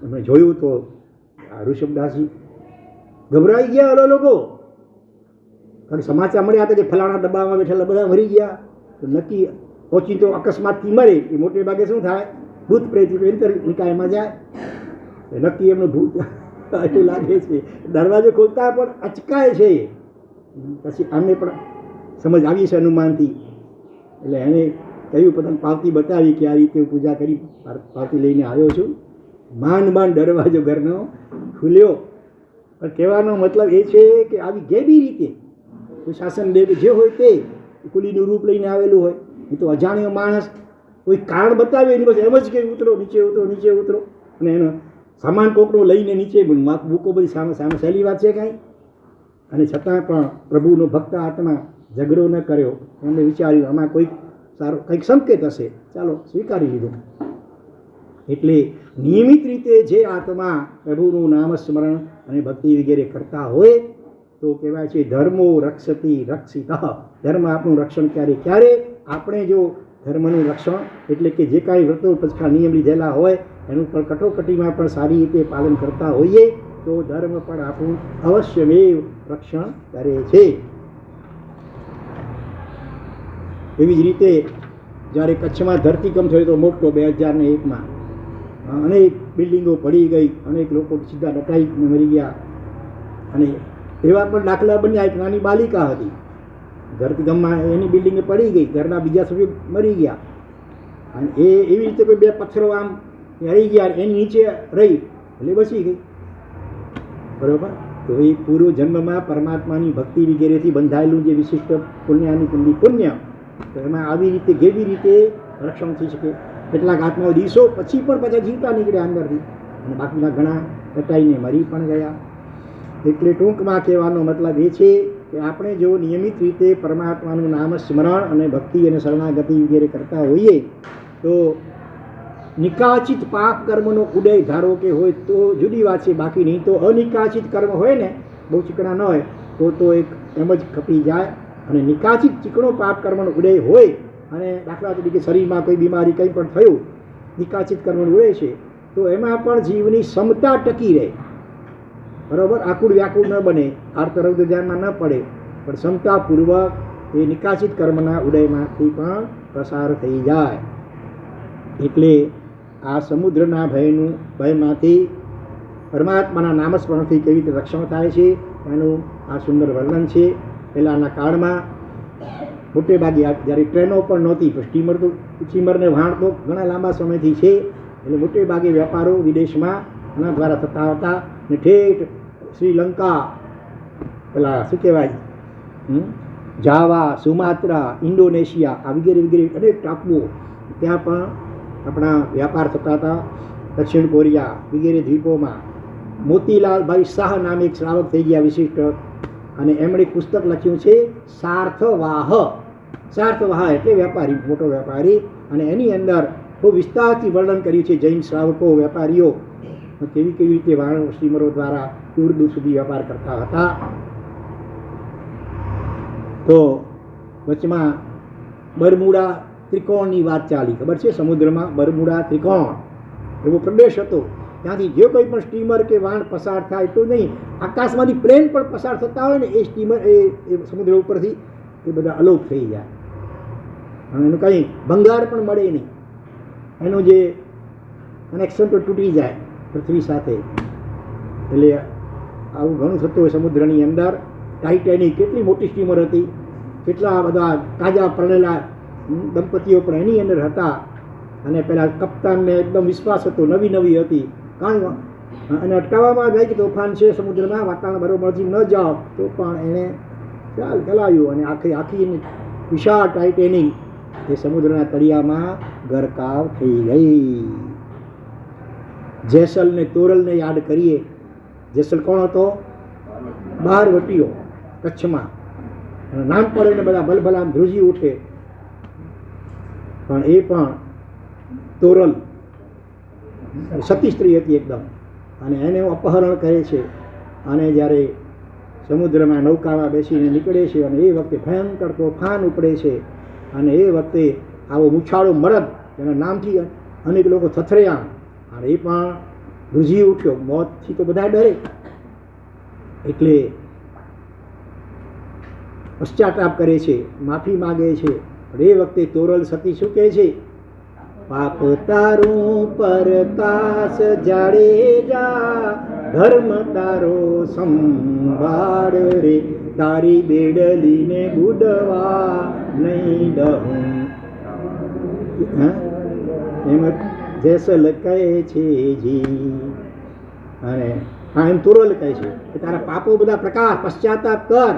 [SPEAKER 1] એમણે જોયું તો આ ઋષભદાસજી ગભરાઈ ગયા. ઓલો લોકો કારણ સમાચાર મળ્યા હતા કે ફલાણા ડબ્બામાં બેઠેલા બધા મરી ગયા. તો નક્કી પહોંચી તો અકસ્માતથી મરે એ મોટે ભાગે શું થાય, ભૂત પ્રેત અંતર નિકાયમાં જાય. નક્કી એમનું ભૂત એવું લાગે છે. દરવાજો ખોલતા પણ અચકાય છે. પછી આમને પણ સમજ આવી છે અનુમાનથી. એટલે એણે કહ્યું, પોતાની પાવતી બતાવી કે આ રીતે હું પૂજા કરી પાવતી લઈને આવ્યો છું. માંડ દરવાજો ઘરનો ખુલ્યો. પણ કહેવાનો મતલબ એ છે કે આવી ગેબી રીતે કોઈ શાસન દે કે જે હોય તે કુલીનું રૂપ લઈને આવેલું હોય. એ તો અજાણ્યો માણસ કોઈ કારણ બતાવે એની પાસે એમ જ કે ઉતરો, નીચે ઉતરો. અને એનો સામાન કોકડો લઈને નીચે મૂકો, બધી સામે સહેલી વાત છે કાંઈ. અને છતાં પણ પ્રભુનો ભક્ત આત્મા ઝઘડો ન કર્યો. એમણે વિચાર્યું આમાં કોઈક સારો કંઈક સંકેત હશે, ચાલો સ્વીકારી લીધું. એટલે નિયમિત રીતે જે આત્મા પ્રભુનું નામ સ્મરણ અને ભક્તિ વગેરે કરતા હોય તો કહેવાય છે ધર્મો રક્ષતી રક્ષિત. ધર્મ આપણું રક્ષણ ક્યારે આપણે જો ધર્મનું રક્ષણ એટલે કે જે કાંઈ વ્રતો પછી નિયમ લીધેલા હોય એનું પણ કટોકટીમાં પણ સારી રીતે પાલન કરતા હોઈએ તો ધર્મ પણ આપણું અવશ્યમેવ રક્ષણ કરે છે. એવી જ રીતે જ્યારે કચ્છમાં ધરતીકંપ થયો તો મોટો 2001માં અનેક બિલ્ડિંગો પડી ગઈ, અનેક લોકો સીધા દટાઈને મરી ગયા. અને એવા પણ દાખલા બન્યા. એક નાની બાલિકા હતી, ધરતીકંપમાં એની બિલ્ડિંગ પડી ગઈ, ઘરના બીજા સભ્યો મરી ગયા. અને એ એવી રીતે કોઈ 2 પથ્થરો આમ રહી ગયા, એની નીચે રહી એટલે બચી ગઈ. બરાબર. તો એ પૂર્વ જન્મમાં પરમાત્માની ભક્તિ વગેરેથી બંધાયેલું જે વિશિષ્ટ પુણ્યાની કુંડી પુણ્ય, તો એમાં આવી રીતે કેવી રીતે રક્ષણ થઈ શકે. કેટલાક આત્માઓ દિવસો પછી પણ પાછા જીવતા નીકળ્યા અંદરથી, અને બાકીના ઘણા કટાઈને મરી પણ ગયા. એટલે ટૂંકમાં કહેવાનો મતલબ એ છે કે આપણે જો નિયમિત રીતે પરમાત્માનું નામ સ્મરણ અને ભક્તિ અને શરણાગતિ વગેરે કરતા હોઈએ તો નિકાચિત પાપ કર્મનો ઉદય ધારો કે હોય તો જુદી વાત છે. બાકી નહીં તો અનિકાચિત કર્મ હોય ને, બહુ ચીકણા ન હોય તો એક એમ જ ખપી જાય. અને નિકાચિત ચીકણો પાપ કર્મનો ઉદય હોય અને દાખલા તરીકે શરીરમાં કોઈ બીમારી કંઈ પણ થયું, નિકાચિત કર્મનો ઉદય છે, તો એમાં પણ જીવની ક્ષમતા ટકી રહે. બરાબર. આકુળ વ્યાકુળ ન બને, આર્તરૌદ્ર ધ્યાનમાં ન પડે, પણ ક્ષમતાપૂર્વક એ નિકાચિત કર્મના ઉદયમાંથી પણ પસાર થઈ જાય. એટલે આ સમુદ્રના ભયમાંથી પરમાત્માના નામસ્મરણથી કેવી રીતે રક્ષણ થાય છે એનું આ સુંદર વર્ણન છે. પહેલાંના કાળમાં મોટે ભાગે જ્યારે ટ્રેનો પણ નહોતી, પણ સ્ટીમરને વહાણ તો ઘણા લાંબા સમયથી છે. એટલે મોટે ભાગે વેપારો વિદેશમાં આના દ્વારા થતા હતા. ને ઠેઠ શ્રીલંકા, પેલા શું કહેવાય, જાવા, સુમાત્રા, ઇન્ડોનેશિયા આ વગેરે અનેક ટાપુઓ, ત્યાં પણ આપણા વ્યાપાર થતા હતા. દક્ષિણ કોરિયા વગેરે દ્વીપોમાં મોતીલાલભાઈ શાહ નામે એક શ્રાવક થઈ ગયા વિશિષ્ટ, અને એમણે એક પુસ્તક લખ્યું છે સાર્થવાહ. સાર્થવાહ એટલે વેપારી, મોટો વેપારી. અને એની અંદર ખૂબ વિસ્તારથી વર્ણન કર્યું છે જૈન શ્રાવકો, વેપારીઓ કેવી રીતે વાહન સ્ટીમરો દ્વારા દૂર દૂર સુધી વેપાર કરતા હતા. તો વચમાં બરમુડા ત્રિકોણની વાત ચાલી, ખબર છે? સમુદ્રમાં બરમુડા ત્રિકોણ એવો પ્રદેશ હતો. ત્યાંથી જે કોઈ પણ સ્ટીમર કે વાહન પસાર થાય એટલું નહીં, આકાશમાંથી પ્લેન પણ પસાર થતા હોય ને એ સ્ટીમર એ સમુદ્ર ઉપરથી એ બધા અલોપ થઈ જાય. અને એનું કંઈ ભંગાર પણ મળે નહીં, એનું જે કનેક્શન તો તૂટી જાય પૃથ્વી સાથે. એટલે આવું ઘણું થતું હોય સમુદ્રની અંદર. ટાઇટેનિક કેટલી મોટી સ્ટીમર હતી, કેટલા બધા તાજા પરણેલા દંપતીઓ પણ એની અંદર હતા. અને પેલા કપ્તાનને એકદમ વિશ્વાસ હતો, નવી નવી હતી, કાંઈ અને અટકાવવામાં જાય કે તોફાન છે સમુદ્રમાં, વાતાવરણ બરોબરથી ન જાઓ, તો પણ એણે ચલાવ્યું અને આખી વિશાળ ટાઇટેનિક એ સમુદ્રના તળિયામાં ગરકાવ થઈ ગઈ. જેસલ ને તોરલને યાદ કરીએ. જેસલ કોણ હતો? બહારવટીઓ કચ્છમાં. નામ પડે ને બધા બલબલામ ધ્રુજી ઉઠે. પણ એ પણ તોરલ સતી સ્ત્રી હતી એકદમ, અને એને અપહરણ કરે છે અને જ્યારે સમુદ્રમાં નૌકામાં બેસીને નીકળે છે અને એ વખતે ભયંકર તોફાન ઉપડે છે અને એ વખતે આવો મુછાળો મરદ એના નામથી અનેક લોકો થથર્યા અને એ પણ ધ્રુજી ઉઠ્યો. મોતથી તો બધા ડરે, એટલે પશ્ચાતાપ કરે છે, માફી માગે છે. પણ એ વખતે તોરલ સતી શું કહે છે? પાપ તારું પરકાશ જાડેજા, ધર્મ તારો સંભાળ રે, તારી બેડલીને બુડવા નહીં દઉં. એમ જેસલ કહે છે જી. અને એમ તોરલ કહે છે કે તારા પાપો બધા પ્રકાશ, પશ્ચાતાપ કર.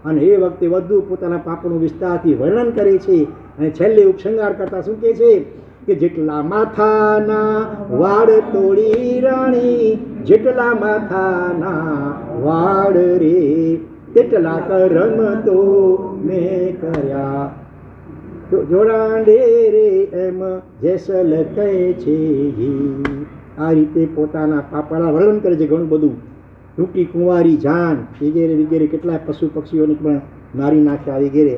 [SPEAKER 1] અને એ વખતે વધુ પોતાના પાપોનું વિસ્તારથી વર્ણન કરે છે અને છેલ્લે ઉપસંહાર કરતા શું કહે છે કે જેટલા માથાના વાળ તોડી રાણી, જેટલા માથાના વાળ રે, તેટલા કર્મ તો મેં કર્યા. જોડાંડે રે એમ જેસલ કહે છે. આ રીતે પોતાના પાપાના વર્ણન કરે છે ઘણું બધું. રૂટી કુંવારી જાન વગેરે વગેરે કેટલાય પશુ પક્ષીઓને પણ મારી નાખ્યા વગેરે.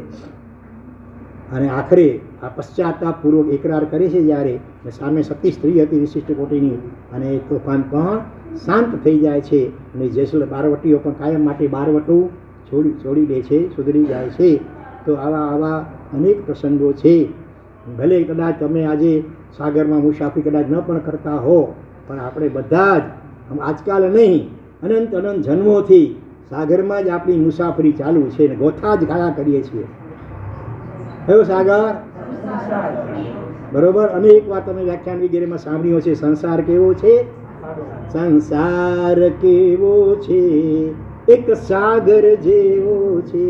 [SPEAKER 1] અને આખરે આ પશ્ચાતાપૂર્વક એકરાર કરે છે જ્યારે સામે સતી સ્ત્રી હતી વિશિષ્ટ કોટીની, અને એ તોફાન પણ શાંત થઈ જાય છે અને જેસલ બારવટીઓ પણ કાયમ માટે બારવટું છોડી દે છે, સુધરી જાય છે. તો આવા અનેક પ્રસંગો છે. ભલે કદાચ તમે આજે સાગરમાં મુસાફરી કદાચ ન પણ કરતા હો, પણ આપણે બધા જ આજકાલ નહીં, અનંત જન્મોથી સાગરમાં જ આપણી મુસાફરી ચાલુ છે ને ગોથા જ ગાયા કરીએ છીએ. કયો સાગર? બરોબર. અને એક વાત તમે વ્યાખ્યાન વગેરેમાં સાંભળ્યો છે, સંસાર કેવો છે? સંસાર કેવો છે? એક સાગર જેવો છે,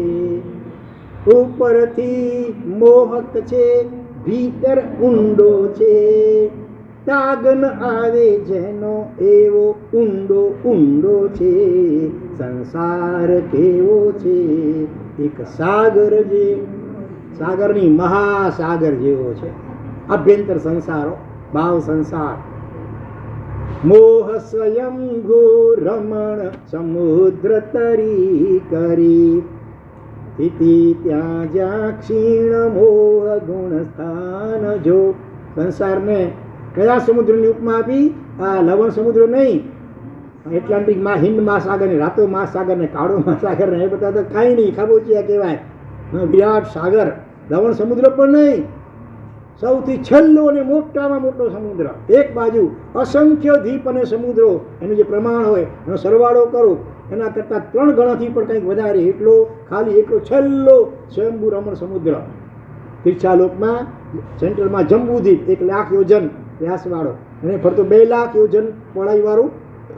[SPEAKER 1] ઉપરથી મોહક છે, ભીતર ઊંડો છે, તાગન આવે જેનો એવો ઊંડો ઊંડો છે. સંસાર કેવો છે? એક સાગર જે સાગરની મહાસાગર જેવો છે. આભ્યંતર સંસારો, ભાવ સંસાર. મોહ સ્વયંભૂ રમણ સમુદ્ર તરી કરી, સ્થિતિ ત્યાં જ્યાં ક્ષીણ મોહ ગુણ સ્થાન જો. સંસારને કયા સમુદ્રની ઉપમા આપી? આ લવણ સમુદ્ર નહીં, એટલાન્ટિક હિન્દ મહાસાગર ને રાતો મહાસાગર ને કાળો મહાસાગર ને એ બધા તો કાંઈ નહીં, ખાબોચિયા કહેવાય. વિરાટ સાગર, લવણ સમુદ્ર પણ નહીં, સૌથી છેલ્લો અને મોટામાં મોટો સમુદ્ર. એક બાજુ અસંખ્ય દ્વીપ અને સમુદ્રો, એનું જે પ્રમાણ હોય એનો સરવાળો કરો, એના કરતાં 3 ગણાથી પણ કંઈક વધારે, એટલો ખાલી એટલો છેલ્લો સ્વયંભૂ રમણ સમુદ્ર. તીર્થાલોકમાં સેન્ટરમાં જંબુદ્વીપ 1 લાખ યોજન વ્યાસવાળો, એને ફરતો 2 લાખ યોજન પહોળાઈવાળો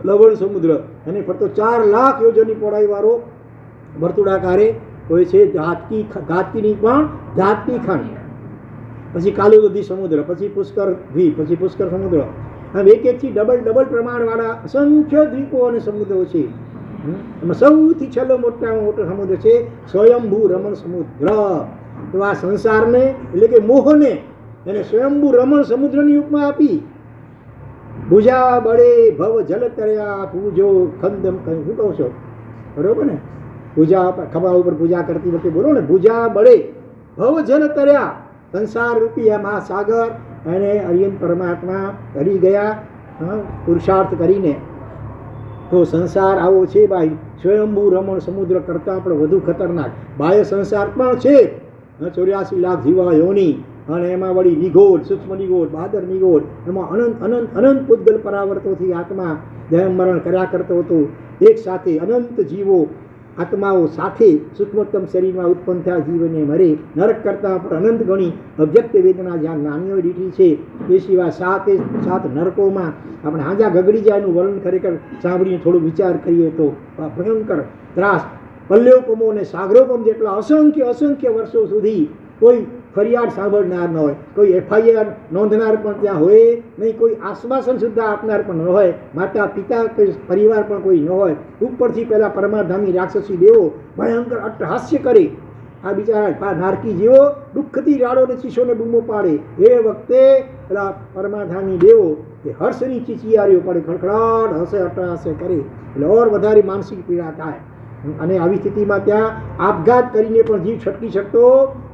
[SPEAKER 1] લવણ સમુદ્ર, એને ફરતો 4 લાખ યોજનની પહોળાઈવાળો વર્તુળાકારે હોય છે ઘાતકીની પણ ધાતકી ખંડ. પછી કાલુદધી સમુદ્ર, પછી પુષ્કર દ્વીપ, પછી પુષ્કર સમુદ્ર. આમ એક એકથી ડબલ પ્રમાણવાળા અસંખ્ય દ્વીપો અને સમુદ્રો છે. એમાં સૌથી છેલ્લો મોટામાં મોટો સમુદ્ર છે સ્વયંભૂ રમણ સમુદ્ર. તો આ સંસારને એટલે કે મોહને એને સ્વયંભૂ રમણ સમુદ્રની ઉપમા આપી. ભુજા બળે ભવ જલ તર્યા, પૂજો ખંદમ શું કહો છો? બરોબર ને? પૂજા ખભા ઉપર પૂજા કરતી વખતે બોલો ને, ભુજા બળે ભવ જલ તર્યા. સંસાર રૂપી આ મહાસાગર એને અરિયન પરમાત્મા કરી ગયા પુરુષાર્થ કરીને. તો સંસાર આવો છે ભાઈ, સ્વયંભૂ રમણ સમુદ્ર કરતાં પણ વધુ ખતરનાક. બાહ્ય સંસાર પણ છે 84 લાખ જીવાયોની, અને એમાં વળી નિગોળ, સૂક્ષ્મ નિગોળ, બહાદર નિગોળ, એમાં અનંત પૂતગલ પરાવર્તોથી આત્મા જન્મ મરણ કર્યા કરતો હતો. એક સાથે અનંત જીવો આત્માઓ સાથે સૂક્ષ્મતમ શરીરમાં ઉત્પન્ન થયા જીવને મરે, નરક કરતાં પણ અનંત ગણી અવ્યક્ત વેદના જ્યાં જ્ઞાનીઓ દીઠી છે. તે સિવાય સાતે સાત નરકોમાં આપણે હાજા ગગડી જાય એનું વર્ણન ખરેખર સાંભળીને થોડો વિચાર કરીએ તો આ ભયંકર ત્રાસ, પલ્યોપમો અને સાગરોપમ જેટલા અસંખ્ય અસંખ્ય વર્ષો સુધી કોઈ ફરિયાદ સાંભળનાર ન હોય, કોઈ FIR નોંધનાર પણ ત્યાં હોય નહીં, કોઈ આશ્વાસન સુદ્ધા આપનાર પણ ન હોય, માતા પિતા કોઈ પરિવાર પણ કોઈ ન હોય. ઉપરથી પહેલાં પરમાધામી રાક્ષસી દેવો ભયંકર અટ્ટહાસ્ય કરે. આ બિચારા નારકી જેવો દુઃખથી રાડોને ચીસોને બૂમો પાડે. એ વખતે પેલા પરમાધામી દેવો એ હર્ષની ચીચિયારીઓ પડે, ખડખડાટ હસે અટ્ટહાસ્ય કરે એટલે ઓર વધારે માનસિક પીડા થાય. અને આવી સ્થિતિમાં ત્યાં આપઘાત કરીને પણ જીવ છટકી શકતો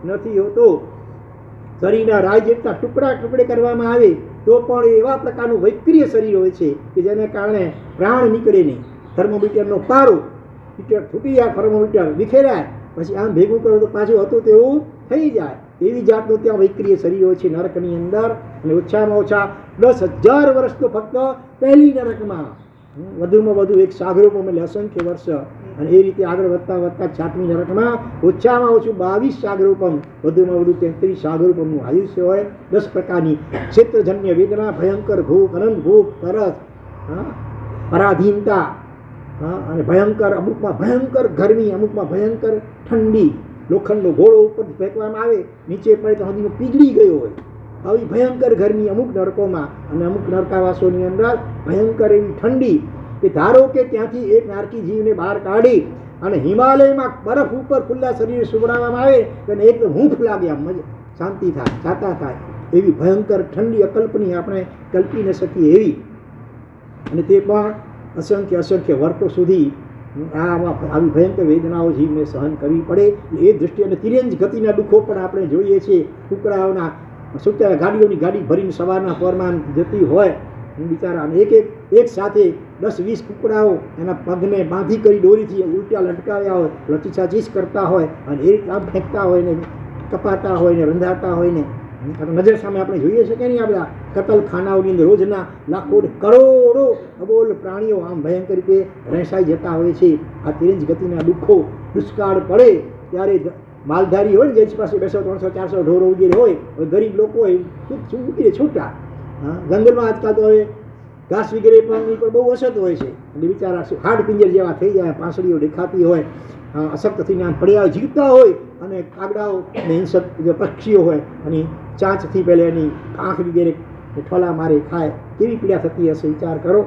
[SPEAKER 1] નથી હોતો. શરીરના રાય જેટલા ટુકડે કરવામાં આવે તો પણ એવા પ્રકારનું વૈક્રિય શરીર હોય છે કે જેને કારણે પ્રાણ નીકળે નહીં. થર્મોમીટરનો પારો મીટર છૂટી જાય, થર્મોમીટર વિખેરાય, પછી આમ ભેગું કરો તો પાછું હતું તેવું થઈ જાય. એવી જાતનું ત્યાં વૈક્રિય શરીર હોય છે નરકની અંદર. અને ઓછામાં ઓછા 10,000 વર્ષ તો ફક્ત પહેલી નરકમાં, વધુમાં વધુ એક સાગરોપમ એટલે અસંખ્ય વર્ષ, અને એ રીતે આગળ વધતા વધતા 7મી નરકમાં ઓછામાં ઓછું 22 સાગરોપમ, વધુમાં વધુ 33 સાગરોપમનું આયુષ્ય હોય. 10 પ્રકારની ક્ષેત્રજન્ય વેદના, ભયંકર ભૂખ, અનંત ભૂખ, તરસ, પરાધીનતા, અને ભયંકર, અમુકમાં ભયંકર ગરમી, અમુકમાં ભયંકર ઠંડી. લોખંડનો ઘોડો ઉપરથી ફેંકવામાં આવે, નીચે પડે તો હદીમાં પીગળી ગયો હોય. આવી ભયંકર ગરમી અમુક નરકોમાં, અને અમુક નરકાવાસોની અંદર ભયંકર એવી ઠંડી કે ધારો કે ત્યાંથી એક નારકી જીવને બહાર કાઢી અને હિમાલયમાં બરફ ઉપર ખુલ્લા શરીરે સુવડાવવામાં આવે તો એકદમ હૂંફ લાગે, આમ મજા શાંતિ થાય, ચાતા થાય. એવી ભયંકર ઠંડી અકલ્પની, આપણે કલ્પી ન શકીએ એવી. અને તે પણ અસંખ્ય અસંખ્ય વર્ષો સુધી આવી ભયંકર વેદનાઓ જીવને સહન કરવી પડે. એ દૃષ્ટિએ અને તિર્યંજ ગતિના દુઃખો પણ આપણે જોઈએ છીએ. ટુકડાઓના શું કહેવાય, ગાડીઓની ગાડી ભરીને સવારના પરમાં જતી હોય બિચારા, અને એક સાથે 10-20 કુકડાઓ એના પગને બાંધી કરી દોરીથી ઉલટા લટકાવ્યા હોય, લચીચાચીસ કરતા હોય, અને એ રીતે આમ ફેંકતા હોય ને કપાતા હોય ને રંધાતા હોય ને નજર સામે આપણે જોઈએ છે કે નહીં. આ બધા કતલખાનાઓની અંદર રોજના લાખો કરોડો અબોલ પ્રાણીઓ આમ ભયંકર રીતે રહેસાઈ જતા હોય છે. આ તિરંજ ગતિના દુઃખો, દુષ્કાળ પડે ત્યારે માલધારી હોય ને જેની પાસે 200-300-400 ઢોરો વગેરે હોય, ગરીબ લોકો હોય મૂકીને છૂટા. જંગલમાં આજકાલ તો હવે ઘાસ વગેરે પણ બહુ અછત હોય છે, અને બિચારા હાડ પિંજર જેવા થઈ જાય, પાંસળીઓ દેખાતી હોય, અશક્ત થઈને આમ પડ્યા જીવતા હોય, અને કાગડાઓ અને હિંસક જે પક્ષીઓ હોય અને ચાંચથી પહેલે એની આંખ વગેરે ઠોલા મારે ખાય, કેવી પીડા થતી હશે વિચાર કરો.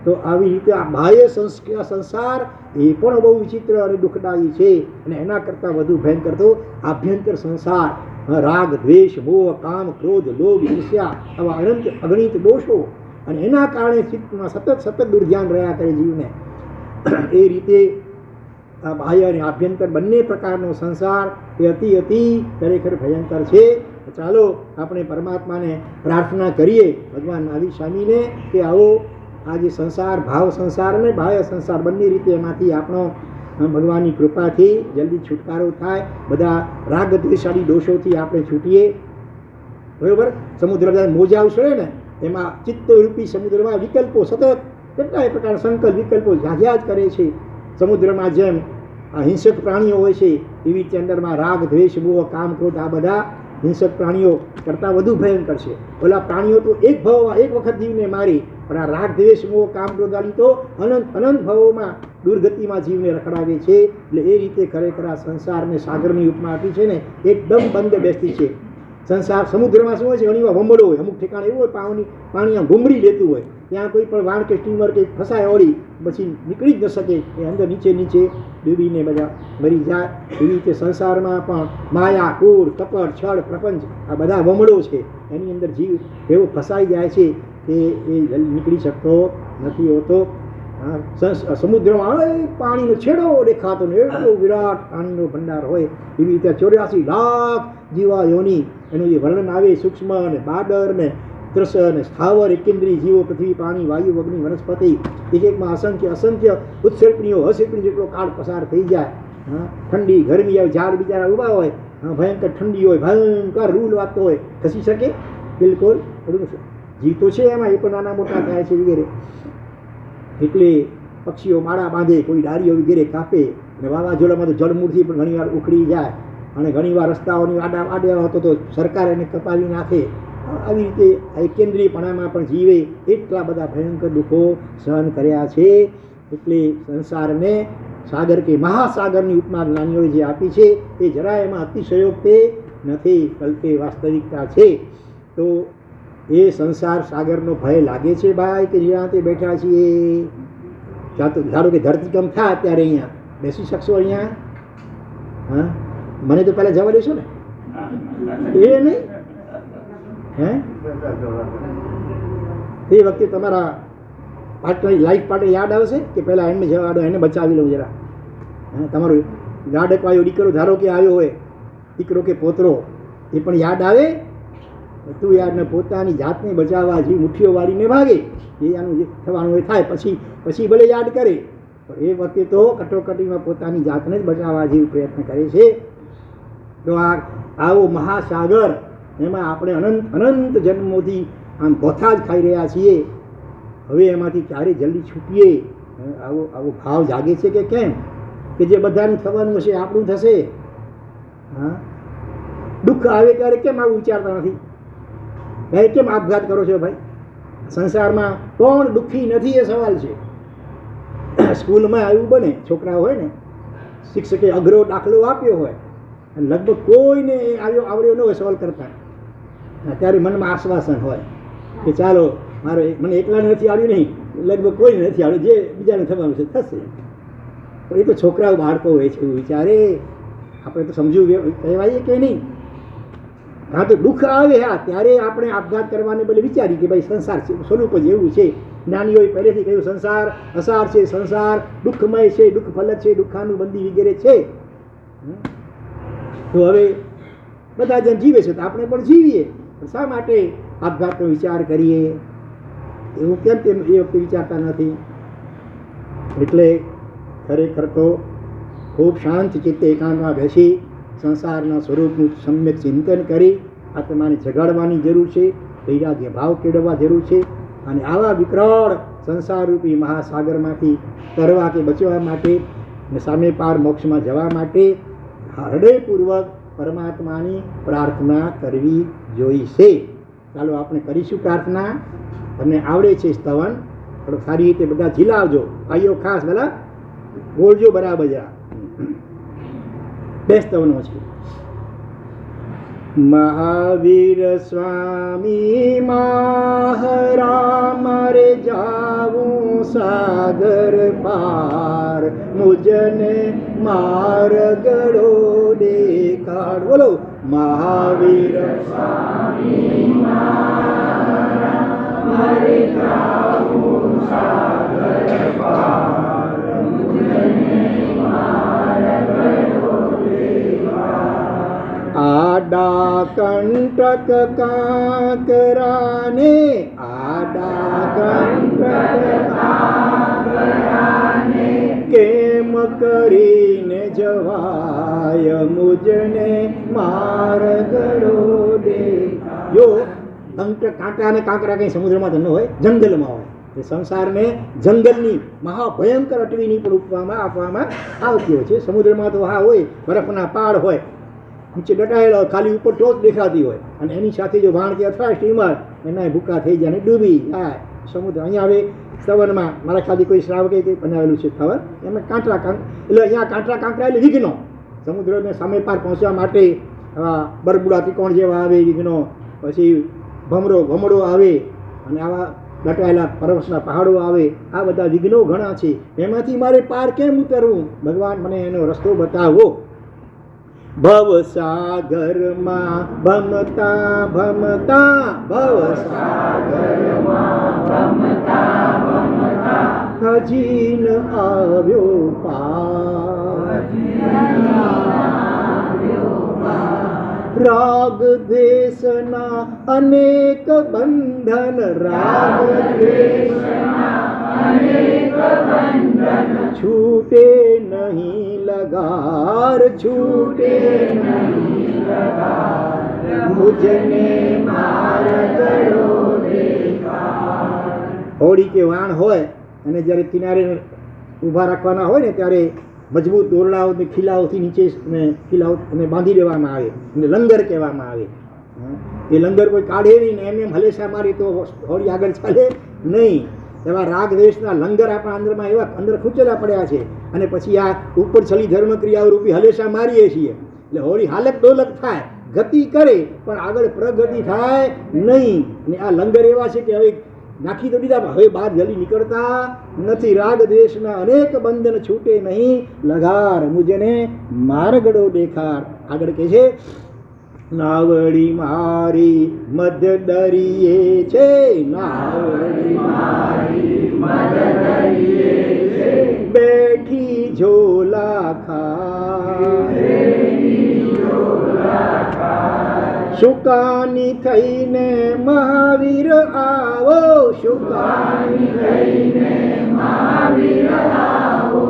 [SPEAKER 1] તો આવી રીતે આ બાહ્ય સંસાર એ પણ બહુ વિચિત્ર અને દુઃખદાયી છે. અને એના કરતાં વધુ ભયંકર તો આભ્યંતર સંસાર, રાગ, દ્વેષ, મોહ, કામ, ક્રોધ, લોભ, ઈર્ષ્યા, આવા અનંત અગણિત દોષો, અને એના કારણે ચિત્તમાં સતત દુર્ધ્યાન રહ્યા કરે જીવને. એ રીતે આ બાહ્ય અને આભ્યંતર બંને પ્રકારનો સંસાર એ અતિ ખરેખર ભયંકર છે. ચાલો આપણે પરમાત્માને પ્રાર્થના કરીએ, ભગવાન મહાવીર સ્વામીને, કે આવો આ જે સંસાર, ભાવ સંસાર અને બાહ્ય સંસાર બંને રીતે એમાંથી આપણો ભગવાનની કૃપાથી જલ્દી છુટકારો થાય. બધા રાગ દ્વેષાદી દોષોથી આપણે છૂટીએ. બરાબર, સમુદ્ર મોજા ઉછળે ને એમાં ચિત્તરૂપી સમુદ્રમાં વિકલ્પો સતત કેટલાય પ્રકારના સંકલ્પ વિકલ્પો ઝાઝા જ કરે છે. સમુદ્રમાં જેમ આ હિંસક પ્રાણીઓ હોય છે એવી રીતે અંદરમાં રાગ, દ્વેષ, મોહ, કામ, ક્રોધ આ બધા હિંસક પ્રાણીઓ કરતાં વધુ ભયંકર છે. ઓલા પ્રાણીઓ તો એક વખત જીવને મારી, પણ આ રાગ, દ્વેષ, મોહ, કામ, ક્રોધ આદિ તો અનંત ભવોમાં દુર્ગતિમાં જીવને રખડાવે છે. એટલે એ રીતે ખરેખર આ સંસારને સાગરની ઉપમા આપી છે ને, એકદમ બંધ બેસતી છે. સંસાર સમુદ્રમાં શું હોય છે, ઘણીવાર વમળો હોય, અમુક ઠેકાણે એવું હોય પાણી આમ ઘૂમરી લેતું હોય, ત્યાં કોઈ પણ વાણ કે સ્ટીમર કે ફસાય ઓળી પછી નીકળી જ ન શકે, એ અંદર નીચે ડૂબીને બધા મરી જાય. એવી રીતે સંસારમાં પણ માયા, ક્રોધ, કપટ, છળ, પ્રપંચ આ બધા વમળો છે, એની અંદર જીવ એવો ફસાઈ જાય છે કે એ નીકળી શકતો નથી હોતો. સમુદ્રમાં પાણીનો છેડો દેખાતો ને એટલો વિરાટ પાણીનો ભંડાર હોય. એવી રીતે 84 લાખ જીવાયોની એનું જે વર્ણન આવે, સૂક્ષ્મ અને બાદર ને ત્રસ અને સ્થાવર એકેન્દ્રીય જીવો, પૃથ્વી, પાણી, વાયુ, અગ્નિ, વનસ્પતિ, એકમાં અસંખ્ય ઉત્સર્પણીઓ, અસર્પણી જેટલો કાળ પસાર થઈ જાય. ઠંડી, ગરમી આવે, ઝાડ બિચારા ઊભા હોય, ભયંકર ઠંડી હોય, ભયંકર રૂલ વાગતો હોય, ખસી શકે બિલકુલ. જીવ તો છે એમાં, એ પણ નાના મોટા થાય છે વગેરે. એટલે પક્ષીઓ માળા બાંધે, કોઈ ડાળીઓ વગેરે કાપે, અને વાવાઝોડામાં તો જળમૂળથી પણ ઘણીવાર ઉખડી જાય અને ઘણીવાર રસ્તાઓની આડા હતો તો સરકાર એને કપાવી નાખે. આવી રીતે એ કેન્દ્રીયપણામાં પણ જીવે એટલા બધા ભયંકર દુઃખો સહન કર્યા છે. એટલે સંસારને સાગર કે મહાસાગરની ઉપમા જ્ઞાનીઓએ જે આપી છે એ જરા એમાં અતિશયોક્તિ નથી, કલ્પે વાસ્તવિકતા છે. તો એ સંસાર સાગરનો ભય લાગે છે ભાઈ કે જ્યાં તે બેઠા છીએ? ધારો કે ધરતીકંપ થાય ત્યારે અહીંયા બેસી શકશો? અહીંયા હા, મને તો પહેલાં જવા દેશો ને? એ નહીં હે? એ વખતે તમારા પાર્ટનર લાઈફ પાર્ટનર યાદ આવશે કે પહેલાં એમને જવા દો, એને બચાવી લઉં જરા. હા, તમારો લાડકવાયો દીકરો ધારો કે આવ્યો હોય, દીકરો કે પોતરો, એ પણ યાદ આવે? તું યાદ ને પોતાની જાતને બચાવવા જે મુઠ્ઠીઓ વાળીને ભાગે, એ આનું જે થવાનું એ થાય, પછી ભલે યાદ કરે, પણ એ વખતે તો કટોકટીમાં પોતાની જાતને જ બચાવવા જેવું પ્રયત્ન કરે છે. તો આવો મહાસાગર, એમાં આપણે અનંત જન્મોથી આમ ગોથા જ ખાઈ રહ્યા છીએ. હવે એમાંથી ક્યારે જલ્દી છૂટીએ? આવો ભાવ જાગે છે કે કેમ? કે જે બધાનું થવાનું હશે આપણું થશે. હા, દુઃખ આવે ત્યારે કેમ આવું વિચારતા નથી? ભાઈ કેમ આપઘાત કરો છો? ભાઈ સંસારમાં કોણ દુઃખી નથી એ સવાલ છે. સ્કૂલમાં આવ્યું બને, છોકરા હોય ને, શિક્ષકે અઘરો દાખલો આપ્યો હોય અને લગભગ કોઈને આવડ્યો ન હોય સવાલ કરતા, ત્યારે મનમાં આશ્વાસન હોય કે ચાલો મને એકલાને નથી આવડ્યું, નહીં લગભગ કોઈને નથી આવડ્યું, જે બીજાને થવાનું છે થશે. પણ એ તો છોકરાઓ બાળકો હોય છે એવું વિચારે. આપણે તો સમજવું કહેવાય કે નહીં? હા, તો દુઃખ આવે હા ત્યારે આપણે આપઘાત કરવાને બદલે વિચારી કે ભાઈ સંસાર છે, સ્વરૂપ જ એવું છે. જ્ઞાનીઓએ પહેલેથી કહ્યું સંસાર અસાર છે, સંસાર દુઃખમય છે, દુઃખ ફલક છે, દુઃખાનું બંદી વગેરે છે. તો હવે બધા જણ જીવે છે તો આપણે પણ જીવીએ. શા માટે આપઘાતનો વિચાર કરીએ? એવું કેમ તેમ એ વખતે વિચારતા નથી? એટલે ખરેખર તો ખૂબ શાંત ચિત્તે એકાંતમાં બેસી સંસારના સ્વરૂપનું સમ્યક ચિંતન કરી આત્માને જગાડવાની જરૂર છે, વૈરાગ્ય ભાવ કેળવવા જરૂર છે. અને આવા વિકરાળ સંસારરૂપી મહાસાગરમાંથી તરવા કે બચવા માટે અને સામે પાર મોક્ષમાં જવા માટે હૃદયપૂર્વક પરમાત્માની પ્રાર્થના કરવી જોઈશે. ચાલો આપણે કરીશું પ્રાર્થના. તમને આવડે છે સ્તવન, પણ સારી રીતે બધા ઝીલાવજો ભાઈઓ, ખાસ બધા બોલજો બરાબર જરા. બે સ્તવનો છે. મહાવીર સ્વામી મહારામ રે જાવું સાગર પાર, મુજને માર્ગડો દેખાડ. બોલો મહાવીર સ્વામી મહારામ રે જાવું સાગર પાર, મુજને માર્ગડો દેખાડ. આડા કંટક કાંકરાને, આડા કંટક કાંકરાને કેમ કરીને જવાય, મુજને માર્ગડો દેખાય. જો કાંટા અને કાંકરા કંઈ સમુદ્રમાં તો ન હોય, જંગલમાં હોય. એ સંસારને જંગલની મહાભયંકર અટવીની પણ ઉપવામાં આપવામાં આવતી હોય છે. સમુદ્રમાં તો હા હોય, બરફના પહાડ હોય, નીચે દટાયેલો ખાલી ઉપર ટોચ દેખાતી હોય, અને એની સાથે જો વાણ કે અથવા સ્ટીમર એના ભૂકા થઈ જાય અને ડૂબી જાય સમુદ્ર. અહીંયા હવે સ્તવનમાં મારા ખ્યાલથી કોઈ શ્રાવકે કંઈ બનાવેલું છે ખબર, એમાં કાંકરા એટલે અહીંયા કાંકરા કાંકરા એટલે વિઘ્નો. સમુદ્રને સામે પાર પહોંચવા માટે બરબુડા ત્રિકોણ જેવા આવે વિઘ્નો, પછી ભમડો આવે, અને આવા દટાયેલા પર્વતના પહાડો આવે. આ બધા વિઘ્નો ઘણા છે. એમાંથી મારે પાર કેમ ઉતરવું? ભગવાન મને એનો રસ્તો બતાવો. ભવસાગરમાં ભમતા ભમતા, ભવસાગરમાં ભમતા ભમતા હજી ન આવ્યો પાર. રાગ દ્વેષના અનેક બંધન, રાગ દ્વેષના અનેક બંધન છૂટે નહીં લગાર, છૂટે નહીં લગાર, મુજને માર્ગડો દેખાડ. હોડી કે વાણ હોય અને જ્યારે કિનારે ઊભા રાખવાના હોય ને ત્યારે મજબૂત દોરડાઓ અને ખીલાઓથી નીચે ખીલાઓ અને બાંધી દેવામાં આવે અને લંગર કહેવામાં આવે. એ લંગર કોઈ કાઢે નહીં ને એમ હલેસા મારી તો હોળી આગળ ચાલે નહીં. એવા રાગ દ્વેષના લંગર આપણા અંદરમાં એવા અંદર ખૂંચેલા પડ્યા છે. અને પછી આ ઉપર છલી ધર્મ ક્રિયાઓ રૂપી હલેસા મારીએ છીએ એટલે હોળી હાલક ડોલક થાય, ગતિ કરે પણ આગળ પ્રગતિ થાય નહીં. અને આ લંગર એવા છે કે હવે નાખી તો દીધા, હવે બહાર જલ્દી નીકળતા નથી. રાગ દ્વેષના અનેક બંધન છૂટે નહીં, લગાર મુજને માર્ગડો દેખાર. આગળ કહે છે નાવડી મારી મધ દરિયે છે, નાવડી મારી મધ દરિયે છે, બેઠી ઝોલા ખા, શુકાની થઈને મહાવીર આવો, શુકાની થઈને મહાવીર આવો,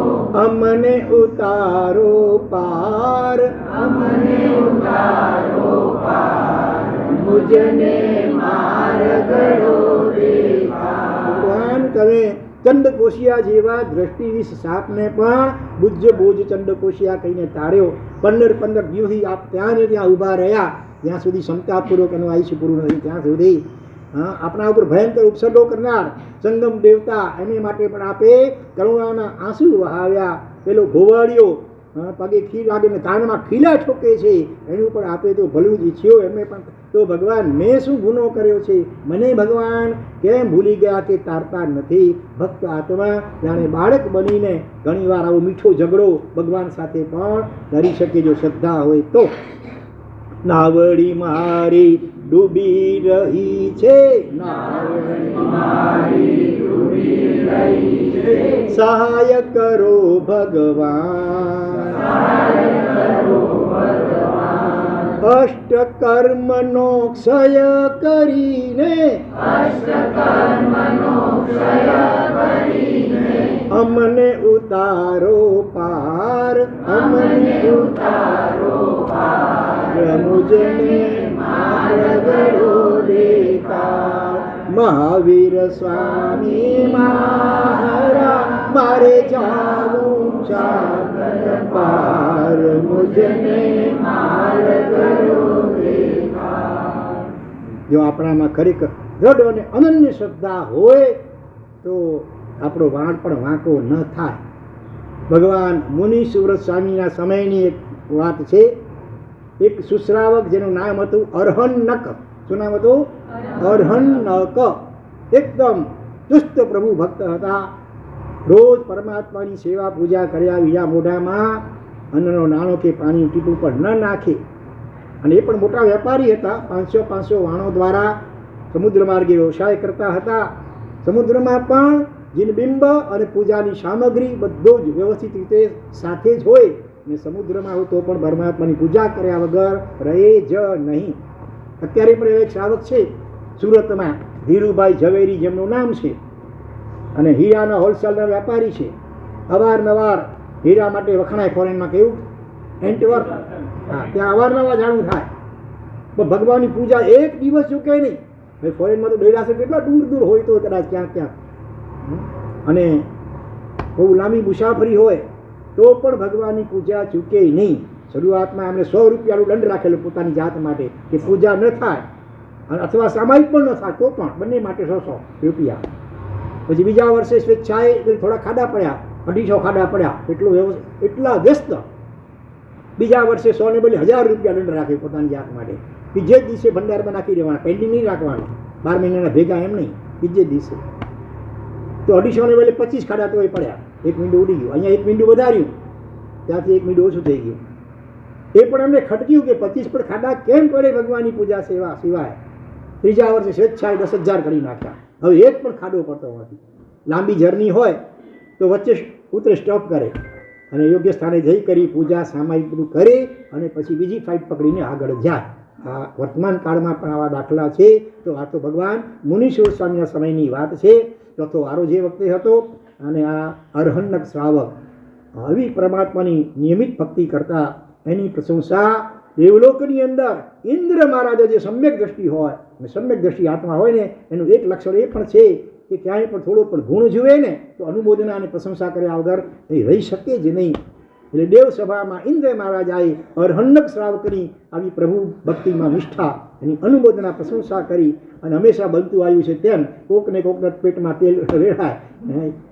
[SPEAKER 1] અમને ઉતારો પાર, અમને ઉતારો પાર, મુજને માર્ગડો દેખાર. ભગવાન તમે ચંડકોશિયા જેવા દ્રષ્ટિવીસ સાપને પણ બુજ્જ બોજ ચંડકોશિયા કહીને તાર્યો. 15 દિવસથી આપ ત્યાં ને ત્યાં ઊભા રહ્યા, જ્યાં સુધી ક્ષમતાપૂર્વક એનું આયુષ્ય પૂરું નથી ત્યાં સુધી આપણા ઉપર ભયંકર ઉપસર્ગો કરનાર સંગમ દેવતા એને માટે પણ આપે કરુણાના આંસુ વહાવ્યા. પેલો ગોવાળિયો પગે ખીલ લાગીને કાનમાં ખીલા ઠોકે છે એનું પણ આપે તો ભલું જ ઈચ્છ્યો. એમને પણ તો ભગવાન મેં શું ગુનો કર્યો છે, મને ભગવાન કેમ ભૂલી ગયા કે તારતા નથી. ભક્ત આત્મા જાણે બાળક બનીને ઘણીવાર આવો મીઠો ઝઘડો ભગવાન સાથે પણ કરી શકે જો શ્રદ્ધા હોય તો. નાવડી મારી ડૂબી રહી છે, નાવડી મારી ડૂબી રહી છે, સહાય કરો ભગવાન, સહાય કરો ભગવાન, અષ્ટ કર્મનો ક્ષય કરીને, અષ્ટ કર્મનો ક્ષય કરીને, અમને ઉતારો પાર, અમને ઉતારો પાર, મુજને માર્ગડો દેખાર. મહાવીર સ્વામી મહારા મારે જાવું સાગર પાર, મુજને માર્ગડો દેખાર. જો આપણામાં ખરેખર દ્રઢ અને અનન્ય શ્રદ્ધા હોય તો આપણો વાણ પણ વાંકો ન થાય. ભગવાન મુનિ સુવ્રત સ્વામીના સમયની એક વાત છે. એક સુશ્રાવક જેનું નામ હતું અરહન્નક. શું નામ હતું? અરહન્નક. એકદમ ચુસ્ત પ્રભુ ભક્ત હતા. રોજ પરમાત્માની સેવા પૂજા કર્યા બીજા મોઢામાં અન્નનો નાણો કે પાણી ટીપું પણ ન નાખે. અને એ પણ મોટા વેપારી હતા. 500 વાણો દ્વારા સમુદ્ર માર્ગે વ્યવસાય કરતા હતા. સમુદ્રમાં પણ જીનબિંબ અને પૂજાની સામગ્રી બધું જ વ્યવસ્થિત રીતે સાથે જ હોય ને સમુદ્રમાં હોય તો પણ પરમાત્માની પૂજા કર્યા વગર રહે જ નહીં. અત્યારે પણ એક શ્રાવક છે સુરતમાં, ધીરુભાઈ ઝવેરી જેમનું નામ છે, અને હીરાના હોલસેલના વેપારી છે. અવારનવાર હીરા માટે વખણાય. ફોરેનમાં કેવું એન્ટવર્ક, હા, ત્યાં અવારનવાર જાણું થાય. પણ ભગવાનની પૂજા એક દિવસ ચૂકે નહીં. હવે ફોરેનમાં તો ડેરાસર કેટલા દૂર હોય તો કદાચ ક્યાંક અને બહુ લાંબી મુસાફરી હોય તો પણ ભગવાનની પૂજા ચૂકે નહીં. શરૂઆતમાં એમણે 100 રૂપિયાનું દંડ રાખેલો પોતાની જાત માટે કે પૂજા ન થાય, અને અથવા સામાયિક પણ ન થાય તો પણ બંને માટે 100 રૂપિયા. પછી બીજા વર્ષે સ્વેચ્છાએ થોડા ખાડા પડ્યા, 250 ખાડા પડ્યા, એટલા વ્યસ્ત. બીજા વર્ષે 100 ને બદલે 1000 રૂપિયા દંડ રાખે પોતાની જાત માટે. બીજે જ દિવસે ભંડારમાં નાખી દેવાના, પેન્ડિંગ નહીં રાખવાનું, 12 મહિનાના ભેગા એમ નહીં, બીજે જ દિવસે. તો 250 ને બદલે 25 ખાડા તો એ પડ્યા. 1 મીંડું ઉડી ગયું, અહીંયા 1 મીંડું વધાર્યું, ત્યાંથી 1 મીંડું ઓછું થઈ ગયું. એ પણ એમને ખટક્યું કે 25 પણ ખાડા કેમ પડે ભગવાનની પૂજા સેવા સિવાય. ત્રીજા વર્ષે સ્વેચ્છાએ 10,000 કરી નાખ્યા. હવે એક પણ ખાડો પડતો નથી. લાંબી જર્ની હોય તો વચ્ચે ઉતરે, સ્ટોપ કરે અને યોગ્ય સ્થાને જઈ કરી પૂજા સામાયિક બધું કરે અને પછી બીજી ફ્લાઇટ પકડીને આગળ જાય. આ વર્તમાન કાળમાં પણ આવા દાખલા છે. તો આ તો ભગવાન મુનિશ્વર સ્વામીના સમયની વાત છે. ચોથો વારો જે વખતે હતો અને આ અરહન્નક શ્રાવક આવી પરમાત્માની નિયમિત ભક્તિ કરતા એની પ્રશંસા દેવલોકની અંદર ઇન્દ્ર મહારાજા જે સમ્યક દ્રષ્ટિ હોય અને સમ્યક દ્રષ્ટિ આત્મા હોય ને એનું એક લક્ષણ એ પણ છે કે ક્યાંય પણ થોડો પણ ગુણ જુએ ને તો અનુમોદના અને પ્રશંસા કર્યા વગર એ રહી શકે જ નહીં. એટલે દેવસભામાં ઇન્દ્ર મહારાજાએ અરહન્નક શ્રાવકની આવી પ્રભુ ભક્તિમાં નિષ્ઠા એની અનુમોદના પ્રશંસા કરી અને હંમેશા બનતું આવ્યું છે તેમ કોકને કોકના પેટમાં તેલ રેડાય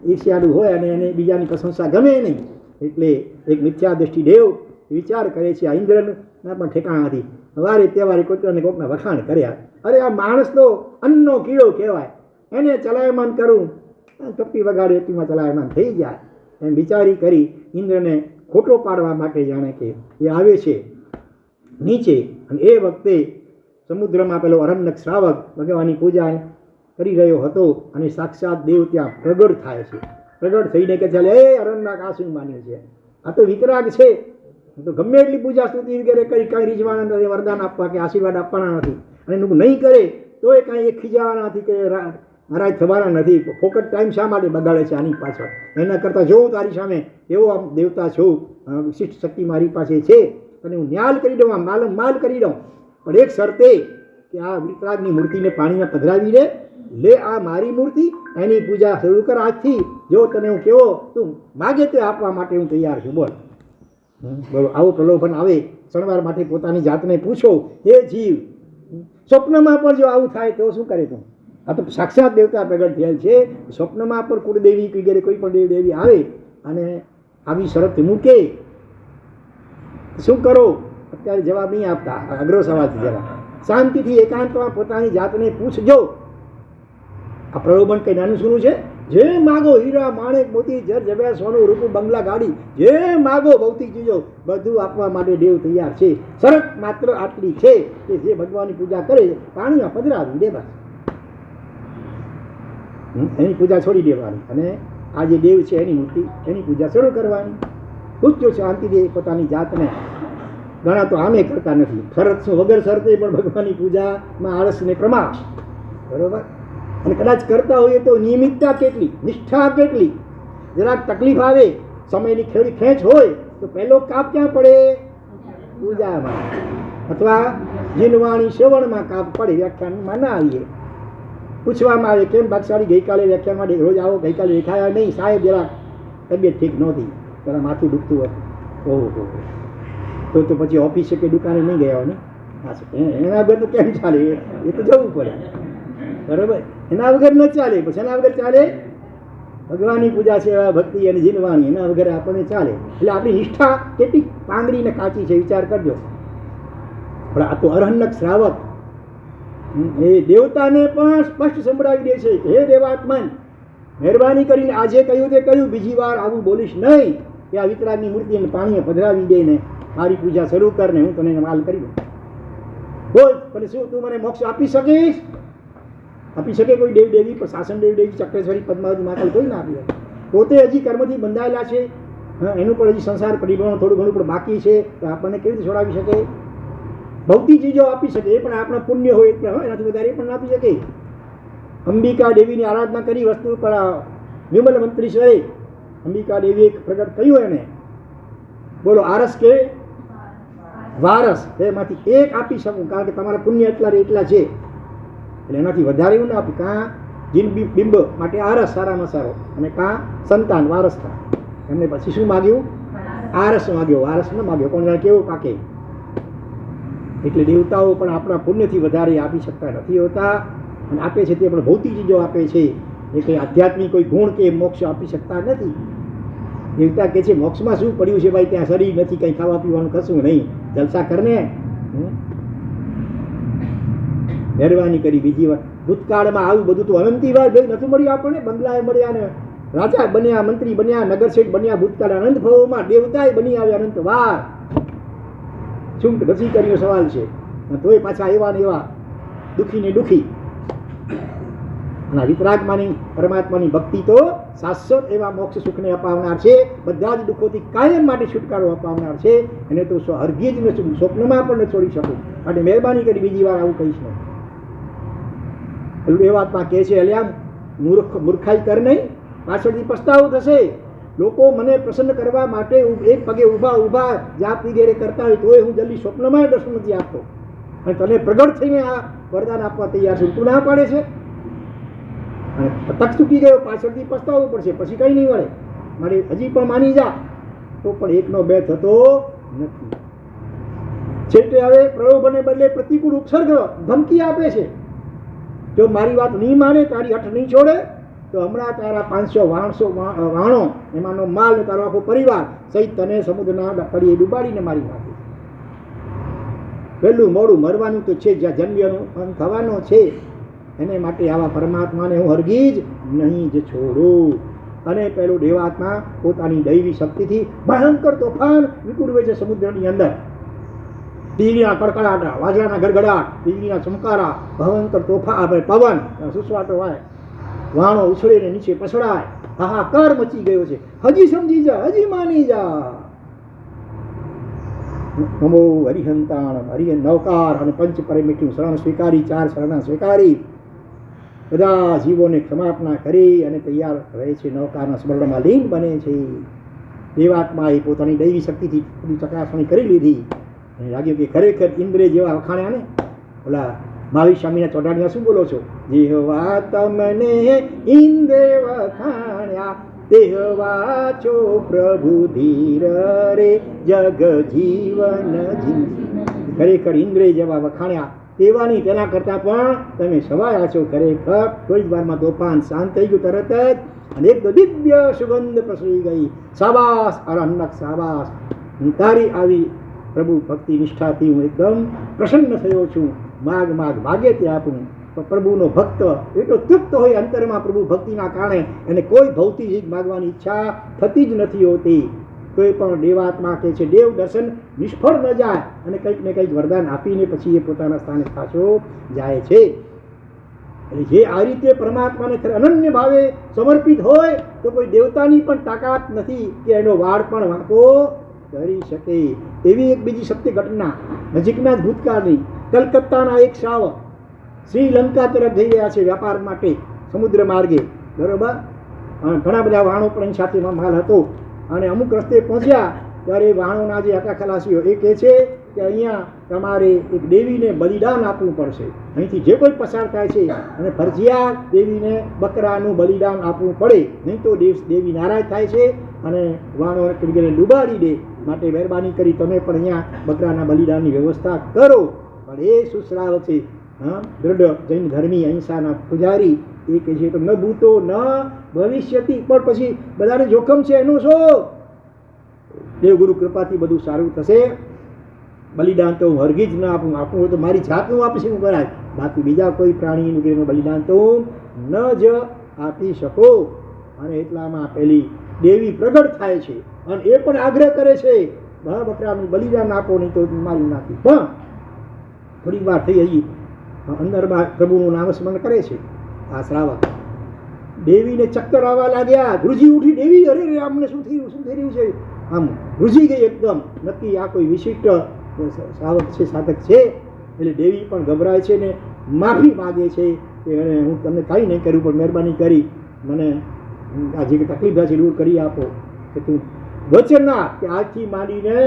[SPEAKER 1] ઈર્ષ્યાળુ હોય અને એને બીજાની પ્રશંસા ગમે નહીં એટલે એક મિથ્યા દ્રષ્ટિ દેવ વિચાર કરે છે આ ઇન્દ્રના પણ ઠેકાણા નથી વારે તહેવારે કોકને કોકના વખાણ કર્યા અરે આ માણસ તો અન્નનો કીડો કહેવાય એને ચલાયમાન કરું ટપ્પી વગાડે એટલીમાં ચલાયમાન થઈ જાય એમ વિચારી કરી ઇન્દ્રને ખોટો પાડવા માટે જાણે કે એ આવે છે નીચે અને એ વખતે સમુદ્રમાં પેલો અરણ્યક શ્રાવક ભગવાનની પૂજા કરી રહ્યો હતો અને સાક્ષાત દેવ ત્યાં પ્રગટ થાય છે પ્રગટ થઈને કે ચાલે એ અરણ્યક આ શું માન્યું છે આ તો વિતરાગ છે તો ગમે એટલી પૂજા સ્તુતિ વગેરે કરી કાંઈ રીઝવાના નથી વરદાન આપવા કે આશીર્વાદ આપવાના નથી અને એનું નહીં કરે તો એ કાંઈ એક ખીજાવાના નથી કે નારાજ થવાના નથી ફોકટ ટાઈમ શા માટે બગાડે છે આની પાછળ એના કરતાં જોઉં તારી સામે એવો આમ દેવતા છું વિશિષ્ટ શક્તિ મારી પાસે છે અને હું ન્યાલ કરી દઉં આમ માલ કરી દઉં પણ એક શરતે કે આ વિતરાગની મૂર્તિને પાણીમાં પધરાવી દે લે આ મારી મૂર્તિ એની પૂજા શરૂ કર આજથી જો તને હું કેવો તું માગે તે આપવા માટે હું તૈયાર છું બોલ આવો પ્રલોભન આવે શણવાર માટે પોતાની જાતને પૂછો હે જીવ સ્વપ્નમાં પણ જો આવું થાય તો શું કરે તું આ તો સાક્ષાત દેવતા પ્રગટ થયેલ છે સ્વપ્નમાં પણ કુળદેવી વગેરે કોઈ પણ દેવી આવે અને આવી શરત મૂકે શું કરો અત્યારે જવાબ નહીં આપતા અગ્રો સવાલથી જવાબ શાંતિથી એકાંતમાં પોતાની જાતને પૂછજો આ પ્રલોભન કંઈ નાનું સુનું છે જે માગો હીરા માણેક મોતી જર જવ્યા સોનું રૂપું બંગલા ગાડી જે માગો ભૌતિક ચીજો બધું આપવા માટે દેવ તૈયાર છે શરત માત્ર આટલી છે કે જે ભગવાનની પૂજા કરે પાણીમાં પધરાવી દે બસ એની પૂજા છોડી દેવાની અને આ જે દેવ છે એની મૂર્તિ એની પૂજા શરૂ કરવાની પૂછજો શાંતિથી પોતાની જાતને ઘણા તો આમે કરતા નથી શરત શું વગર શરતે પણ ભગવાનની પૂજામાં આળસ ને પ્રમાણ બરોબર અને કદાચ કરતા હોઈએ તો નિયમિતતા કેટલી નિષ્ઠા કેટલી જરાક તકલીફ આવે સમયની ખેંચ હોય તો પહેલો કાપ ક્યાં પડે પૂજામાં અથવા જીનવાણી શ્રવણમાં કાપ પડે વ્યાખ્યાનમાં ના આવીએ પૂછવામાં આવે કેમ ભાગશાળી ગઈકાલે વ્યાખ્યાનમાં રોજ આવો ગઈકાલે દેખાયા નહીં સાહેબ જરા તબિયત ઠીક નહોતી જરા માથું દુખતું હતું ઓહો તો પછી ઓફિસે કે દુકાને નહીં ગયા હોય ને એના વગર તો કેમ ચાલે એ તો જવું પડે બરાબર એના વગર ન ચાલે પછી એના વગર ચાલે ભગવાનની પૂજા સેવા ભક્તિ અને જીનવાણી એના વગર આપણને ચાલે એટલે આપણી નિષ્ઠા કેટલી પાંગડી ને કાચી છે વિચાર કરજો પણ આ તો અરહન્નક શ્રાવક એ દેવતાને પણ સ્પષ્ટ સંભળાવી દે છે હે દેવાત્મન મહેરબાની કરીને આજે કહ્યું તે કહ્યું બીજી વાર આવું બોલીશ નહીં કે આ વિતરાગની મૂર્તિને પાણીએ પધરાવી દે ને મારી પૂજા શરૂ કર ને હું તને માલ કરી દઉં બોલ પણ શું તું મને મોક્ષ આપી શકીશ આપી શકે કોઈ દેવ દેવી પણ શાસન દેવ દેવી ચક્રેશ્વરી પદ્માવતી માતા કોઈ ના આપી શકે પોતે હજી કર્મથી બંધાયેલા છે એનું પણ હજી સંસાર પરિભ્રમણ થોડું ઘણું પણ બાકી છે તો આપણને કેવી રીતે છોડાવી શકે ભૌતિક ચીજો આપી શકે એ પણ આપણા પુણ્ય હોય એટલે એનાથી વધારે એ પણ આપી શકે અંબિકા દેવીની આરાધના કરી વસ્તુ પણ વિમલ મંત્રીશ્વરે અંબિકા દેવી એક પ્રગટ કહ્યું એને બોલો આરસ કે વારસ એમાંથી એક આપી શકું કારણ કે તમારા પુણ્ય એટલા છે એટલે એનાથી વધારે એવું ના આપી કાં જીન બિંબ માટે આરસ સારામાં સારો અને કાં સંતાન વારસતા એમને પછી શું માગ્યું આરસ માગ્યો વારસ ન માગ્યો કોણ જાણે કેવું પાકે એટલે દેવતાઓ પણ આપણા પુણ્યથી વધારે આપી શકતા નથી હોતા અને આપે છે તે પણ ભૌતિક ચીજો આપે છે એ કંઈ આધ્યાત્મિક કોઈ ગુણ કે મોક્ષ આપી શકતા નથી દેવતા કહે છે મોક્ષમાં શું પડ્યું છે ભાઈ ત્યાં શરીર નથી કંઈ ખાવા પીવાનું કશું નહીં જલસા કરને મહેરબાની કરી બીજી વાર ભૂતકાળમાં આવું બધું તો અનંતી વાર નતું મળ્યું આપણને બંગલાએ મળ્યા ને રાજા બન્યા મંત્રી બન્યા નગરસેઠ બન્યા ભૂતકાળ અનંત ભવોમાં દેવતાએ બની આવ્યા અનંત વાર શું રસી કર્યો સવાલ છે તોય પાછા એવા ને એવા દુઃખી ને દુઃખી અને વિતરાગમાની પરમાત્માની ભક્તિ તો શાશ્વત એવા મોક્ષ સુખને અપાવનાર છે બધા જ દુઃખોથી કાયમ માટે છુટકારો અપાવનાર છે એને તો હરગીજ ન સ્વપ્નમાં પણ ન છોડી શકું માટે મહેરબાની કરી બીજી વાર આવું કહીશ નહીં એ વાતમાં કહે છે અલ્યા મૂર્ખાઈ કર નહીં પાછળથી પસ્તાવો થશે લોકો મને પ્રસન્ન કરવા માટે એક પગે ઊભા જાપ વગેરે કરતા હોય તોય હું જલ્દી સ્વપ્નમાં દર્શન નથી આપતો અને તને પ્રગટ થઈને આ વરદાન આપવા તૈયાર છું તું ના પાડે છે અને તક ચૂકી ગયો પાછળથી પસ્તાવવું પડશે પછી કંઈ નહીં વળે મારે હજી પણ માની જા તો પણ એકનો બે થતો નથી. છેલ્લે હવે પ્રલોભનને બદલે પ્રતિકૂળ ઉપસર્ગ ધમકી આપે છે. જો મારી વાત નહીં માને, તારી હઠ નહીં છોડે, તો હમણાં તારા 500 વાણો એમાંનો માલ ને તારો આખો પરિવાર સહિત તને સમુદ્રના તળિયે ડૂબાડીને મારી નાખે. વહેલું મોડું મરવાનું તો છે, જ્યાં જન્મ્યનું અંત થવાનો છે. એને માટે આવા પરમાત્માને હું હરગીજ નહીં જ છોડું. અને પેલો દેવાત્મા પોતાની દૈવી શક્તિથી ભયંકર તોફાન વિકુરવે છે સમુદ્રની અંદર. તીરના કડકડાટ, વાજરાના ગડગડાટ, વીજળીના ચમકારા, ભયંકર તોફાન, પવન સુસવાટો હોય, વાણો ઉછળીને નીચે પછડાય, હાહાકાર મચી ગયો છે. હજી સમજી જા, હજી માની જા. નમો હરિહંતાણ, હરિ નવકાર અને પંચ પરમેઠું શરણ સ્વીકારી, 4 શરણા સ્વીકારી બધા જીવોને ક્ષમાપના કરી અને તૈયાર રહે છે, નવકારના સ્મરણમાં લીન બને છે. દેવાત્માએ પોતાની દૈવી શક્તિથી બધી ચકાસણી કરી લીધી અને લાગ્યું કે ખરેખર ઇન્દ્રે જેવા વખાણ્યા ને. ઓલા મહાવીર સ્વામીના ચોટાડીમાં શું બોલો છો? જેહવા તમને ઇન્દ્રે વખાણ્યા, તેહવા છો પ્રભુ ધીર રે જગ જીવન જીવ. ખરેખર ઇન્દ્રે જેવા વખાણ્યા તેવાની તેના કરતાં પણ તમે સવાયા છો. ખરેખર થોડી જ વારમાં તોફાન શાંત થઈ ગયું તરત જ, અને એક દિવ્ય સુગંધ પ્રસરી ગઈ. શાબાશ અરહન્નક શાબાશ, તારી આવી પ્રભુ ભક્તિ નિષ્ઠાથી હું એકદમ પ્રસન્ન થયો છું. માગ માગે તે આપું. પ્રભુનો ભક્ત એટલો તૃપ્ત હોય અંતરમાં પ્રભુ ભક્તિના કારણે, એને કોઈ ભૌતિક ચીજ માગવાની ઈચ્છા થતી જ નથી હોતી. કોઈ પણ દેવાત્મા કહે છે દેવ દર્શન નિષ્ફળ ન જાય, અને કંઈક ને કંઈક વરદાન આપીને પછી એ પોતાના સ્થાને પાછો જાય છે. એટલે જે આ રીતે પરમાત્માને અનન્ય ભાવે સમર્પિત હોય તો કોઈ દેવતાની પણ તાકાત નથી કે એનો વાળ પણ વાંકો કરી શકે. એવી એક બીજી સત્ય ઘટના નજીકના જ ભૂતકાળની. કલકત્તાના એક શ્રાવક શ્રીલંકા તરફ જઈ રહ્યા છે વ્યાપાર માટે સમુદ્ર માર્ગે, બરોબર. ઘણા બધા વાણો પણ એની સાથે માલ હતો, અને અમુક રસ્તે પહોંચ્યા ત્યારે વાણોના જે હતા ખલાસીઓ એ કહે છે કે અહીંયા તમારે એક દેવીને બલિદાન આપવું પડશે. અહીંથી જે કોઈ પસાર થાય છે અને ફરજિયાત દેવીને બકરાનું બલિદાન આપવું પડે, નહીં તો દેવી નારાજ થાય છે અને વાણો ડૂબાડી દે. માટે મહેરબાની કરી તમે પણ અહીંયા બકરાના બલિદાનની વ્યવસ્થા કરો. પણ એ સુશ્રાવ છે, દૃઢ જૈન ધર્મી અહિંસાના પૂજારી, એ કહે છે તો ન ભૂતો ન ભવિષ્યથી, પણ પછી બધાને જોખમ છે એનું શું? દેવગુરુ કૃપાથી બધું સારું થશે. બલિદાન તો હું હરગીજ ન આપું હોય તો મારી જાતનું આપીશ હું કરાય, બાકી બીજા કોઈ પ્રાણીનું બલિદાન તો હું ન જ આપી શકો. અને એટલામાં પેલી દેવી પ્રગટ થાય છે અને એ પણ આગ્રહ કરે છે બકરાનું બલિદાન આપો, નહીં તો મારી નાખી. પણ થોડી વાર થઈ હજી અંદરમાં પ્રભુનું નામ સ્મરણ કરે છે આ શ્રાવક. દેવીને ચક્કર આવવા લાગ્યા, ધ્રુજી ઉઠી. દેવી અરે રે અમને શું થઈ રહ્યું છે? આમ ધ્રુજી ગઈ એકદમ. નક્કી આ કોઈ વિશિષ્ટ શ્રાવક છે, સાધક છે. એટલે દેવી પણ ગભરાય છે ને માફી માગે છે કે હું તમને કાંઈ નહીં કર્યું, પણ મહેરબાની કરી મને આ જે તકલીફ છે દૂર કરી આપો. કે તું વચન ના કે આજથી માંડીને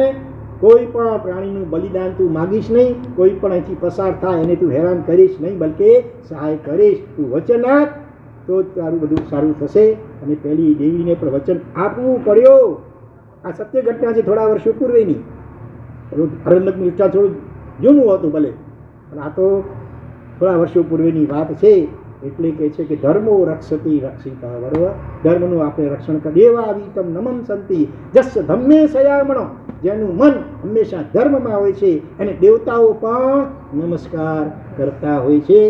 [SPEAKER 1] કોઈ પણ પ્રાણીનું બલિદાન તું માગીશ નહીં, કોઈ પણ અહીંથી પસાર થાય એને તું હેરાન કરીશ નહીં, બલકે સહાય કરીશ. તું વચન આપ તો તારું બધું સારું થશે. અને પહેલી દેવીને પણ વચન આપવું પડ્યું. આ સત્ય ઘટના છે થોડા વર્ષો પૂર્વેની. અરણ્યકની નિષ્ઠા થોડું જૂનું હતું ભલે, પણ આ તો થોડા વર્ષો પૂર્વેની વાત છે. એટલે કહે છે કે ધર્મો રક્ષતી રક્ષિતા, બરોબર. ધર્મનું આપણે રક્ષણ કરી. દેવાવીતમ નમન સંતિ જસ ધમ્મે સયામણો. જેનું મન હંમેશા ધર્મમાં હોય છે એને દેવતાઓ પણ નમસ્કાર કરતા હોય છે.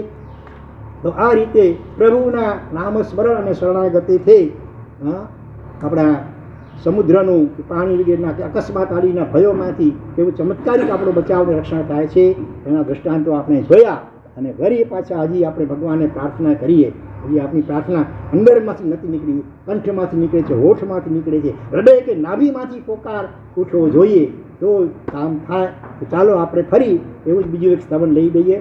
[SPEAKER 1] તો આ રીતે પ્રભુના નામસ્મરણ અને શરણાગતિથી આપણા સમુદ્રનું પાણી વગેરેના અકસ્માત આદિના ભયોમાંથી એવું ચમત્કારિક આપણો બચાવને રક્ષણ થાય છે. એના દૃષ્ટાંતો આપણે જોયા. અને વળી પાછા હજી આપણે ભગવાનને પ્રાર્થના કરીએ. હજી આપણી પ્રાર્થના અંદરમાંથી નથી નીકળી, કંઠમાંથી નીકળે છે, હોઠમાંથી નીકળે છે, હૃદય કે નાભીમાંથી પોકાર ઉઠવો જોઈએ તો કામ થાય. તો ચાલો આપણે ફરી એવું જ બીજું એક સ્તવન લઈ દઈએ.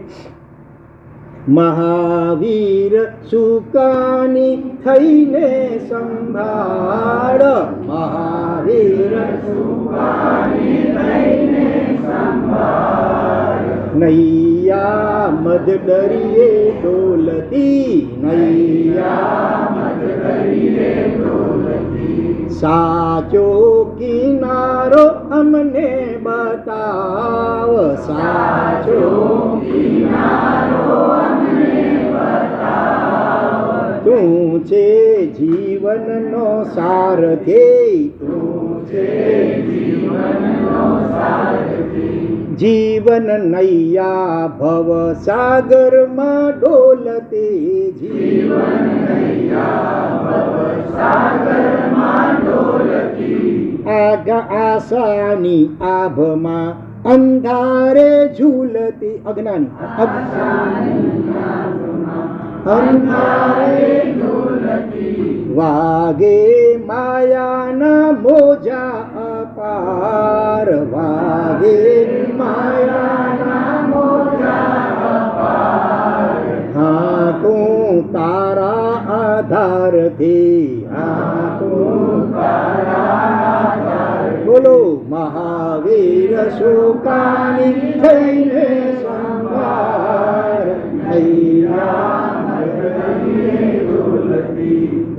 [SPEAKER 1] મહાવીર સુકાની થઈને સંભાળ, મહાવીર સુકાની થઈને સંભાળ. નૈયા મદ ડરીએ ડોલતી, નૈયા મદ ડરીએ ડોલતી. સાચો કિનારો અમને બતાવ, સાચો તું છે જીવનનો સારથી, તું છે જીવન નૈયા ભવ સાગરમાં ડોલતી, જીવન આશાની આભમાં અંધારે ઝૂલતી, અજ્ઞાની અંધારે વાગે માયાના મોજા અપાર, વાગે માયાના મોજા અપાર. હા તું તારા આધારથી, હા તું બોલો મહાવીર શુકાની થઈને સંભાર,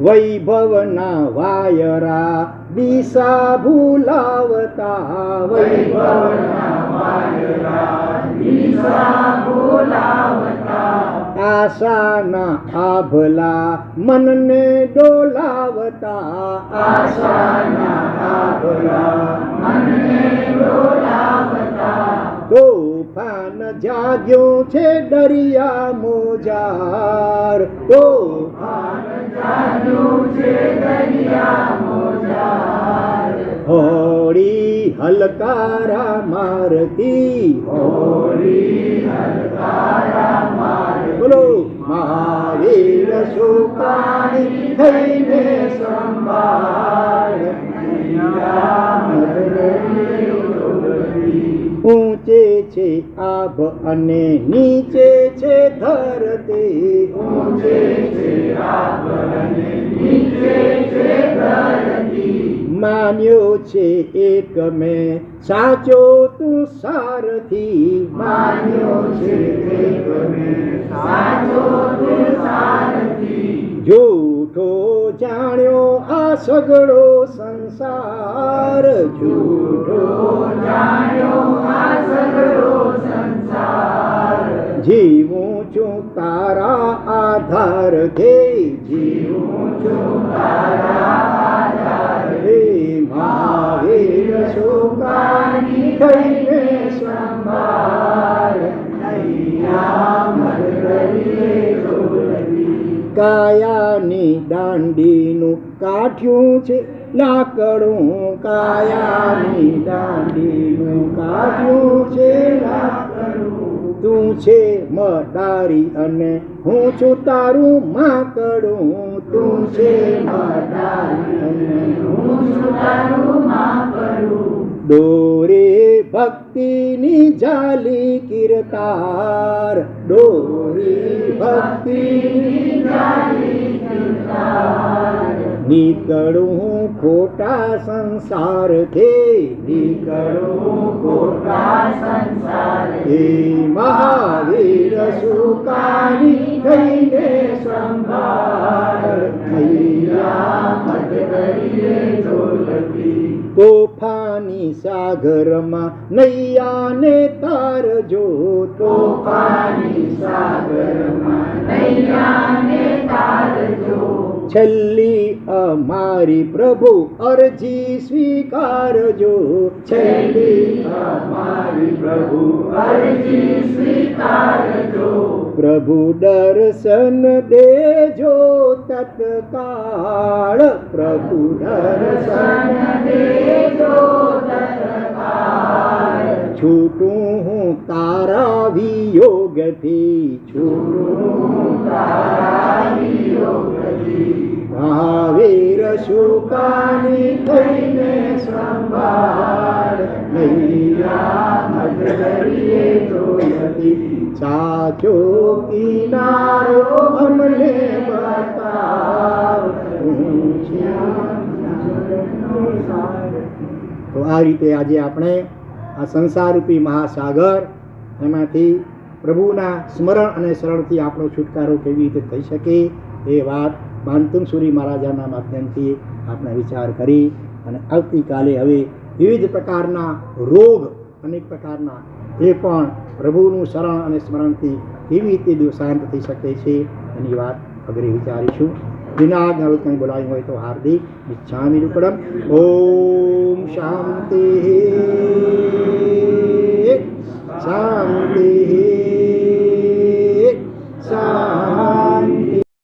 [SPEAKER 1] વૈભવના વાયરા દિશા ભૂલાવતા, વૈભવના વાયરા દિશા ભૂલાવતા, આશાના આભલા મનને ડોલાવતા, આશાના આભલા મનને ડોલાવતા. તોફાન જાગ્યો છે દરિયા મોજાર, તોફાન જાગ્યો છે દરિયા મોજાર. હોળી હલકારા મારતી, હોળી હલકારા મારતી. બોલો મહાવીર શુકાની થઈને સંભાળ, ઊંચે છે આભ અને નીચે છે ધરતી, ઊંચે છે આભ અને નીચે છે ધરતી. માન્યો છે એક મેં સાચો તું સારથી, માન્યો છે એક મેં સાચો તું સારથી. જૂઠો જાણ્યો આ સગળો સંસાર, જૂઠો જાણ્યો આ સગળો સંસાર. જીવું છું તારા આધારથી, જીવું છું તારા આધારથી. મહાવીર શુકાની થઈને સંભાળ, કાયાની દાંડીનું કાઠ્યું છે લાકડું, કાયાની દાંડીનું કાઠ્યું છે લાકડું. તું છે મદારી અને હું છું તારું માકડું, તું છે મદારી અને હું છું તારું માકડું. ડોરે ભક્તિની જાલી કિરતાર, ડોરે ભક્તિની જાલી કિરતાર. નીકળું ખોટા સંસારથી, નીકળું ખોટા સંસારથી. મહાવીર શુકાની થઈને સંભાળ, તોફાની સાગરમાં નૈયાને તારજો, તોફાની સાગરમાં નૈયાને તારજો. છેલ્લી અમારી પ્રભુ અરજી સ્વીકારજો, છેલ્લી અમારી પ્રભુ અરજી સ્વીકારજો. પ્રભુ દર્શન દેજો તત્કાળ, પ્રભુ દર્શન દેજો તત્કાળ. છૂટું હું તારા વિયોગથી, છૂટું હું તારા વિયોગથી. મહાવીર શુકાની થઈને સંભાળ, નૈયા મધદરિયે જોયતી. સાચો કિનારો અમને બતાવ. તો આ રીતે આજે આપણે આ સંસારરૂપી મહાસાગર એમાંથી પ્રભુના સ્મરણ અને શરણથી આપણો છુટકારો કેવી રીતે થઈ શકે એ વાત બાંતુંગ સુરી મહારાજાના માધ્યમથી આપણે વિચાર કરી અને આવતીકાલે હવે વિવિધ પ્રકારના રોગ અનેક પ્રકારના એ પણ પ્રભુનું શરણ અને સ્મરણથી કેવી રીતે શાંત થઈ શકે છે એની વાત અઘરી વિચારીશું. વિનાગ કંઈ બોલાવી હોય તો હાર્દિક ઇચ્છામિ રૂપડમ. ઓમ શાંતિ શાંતિ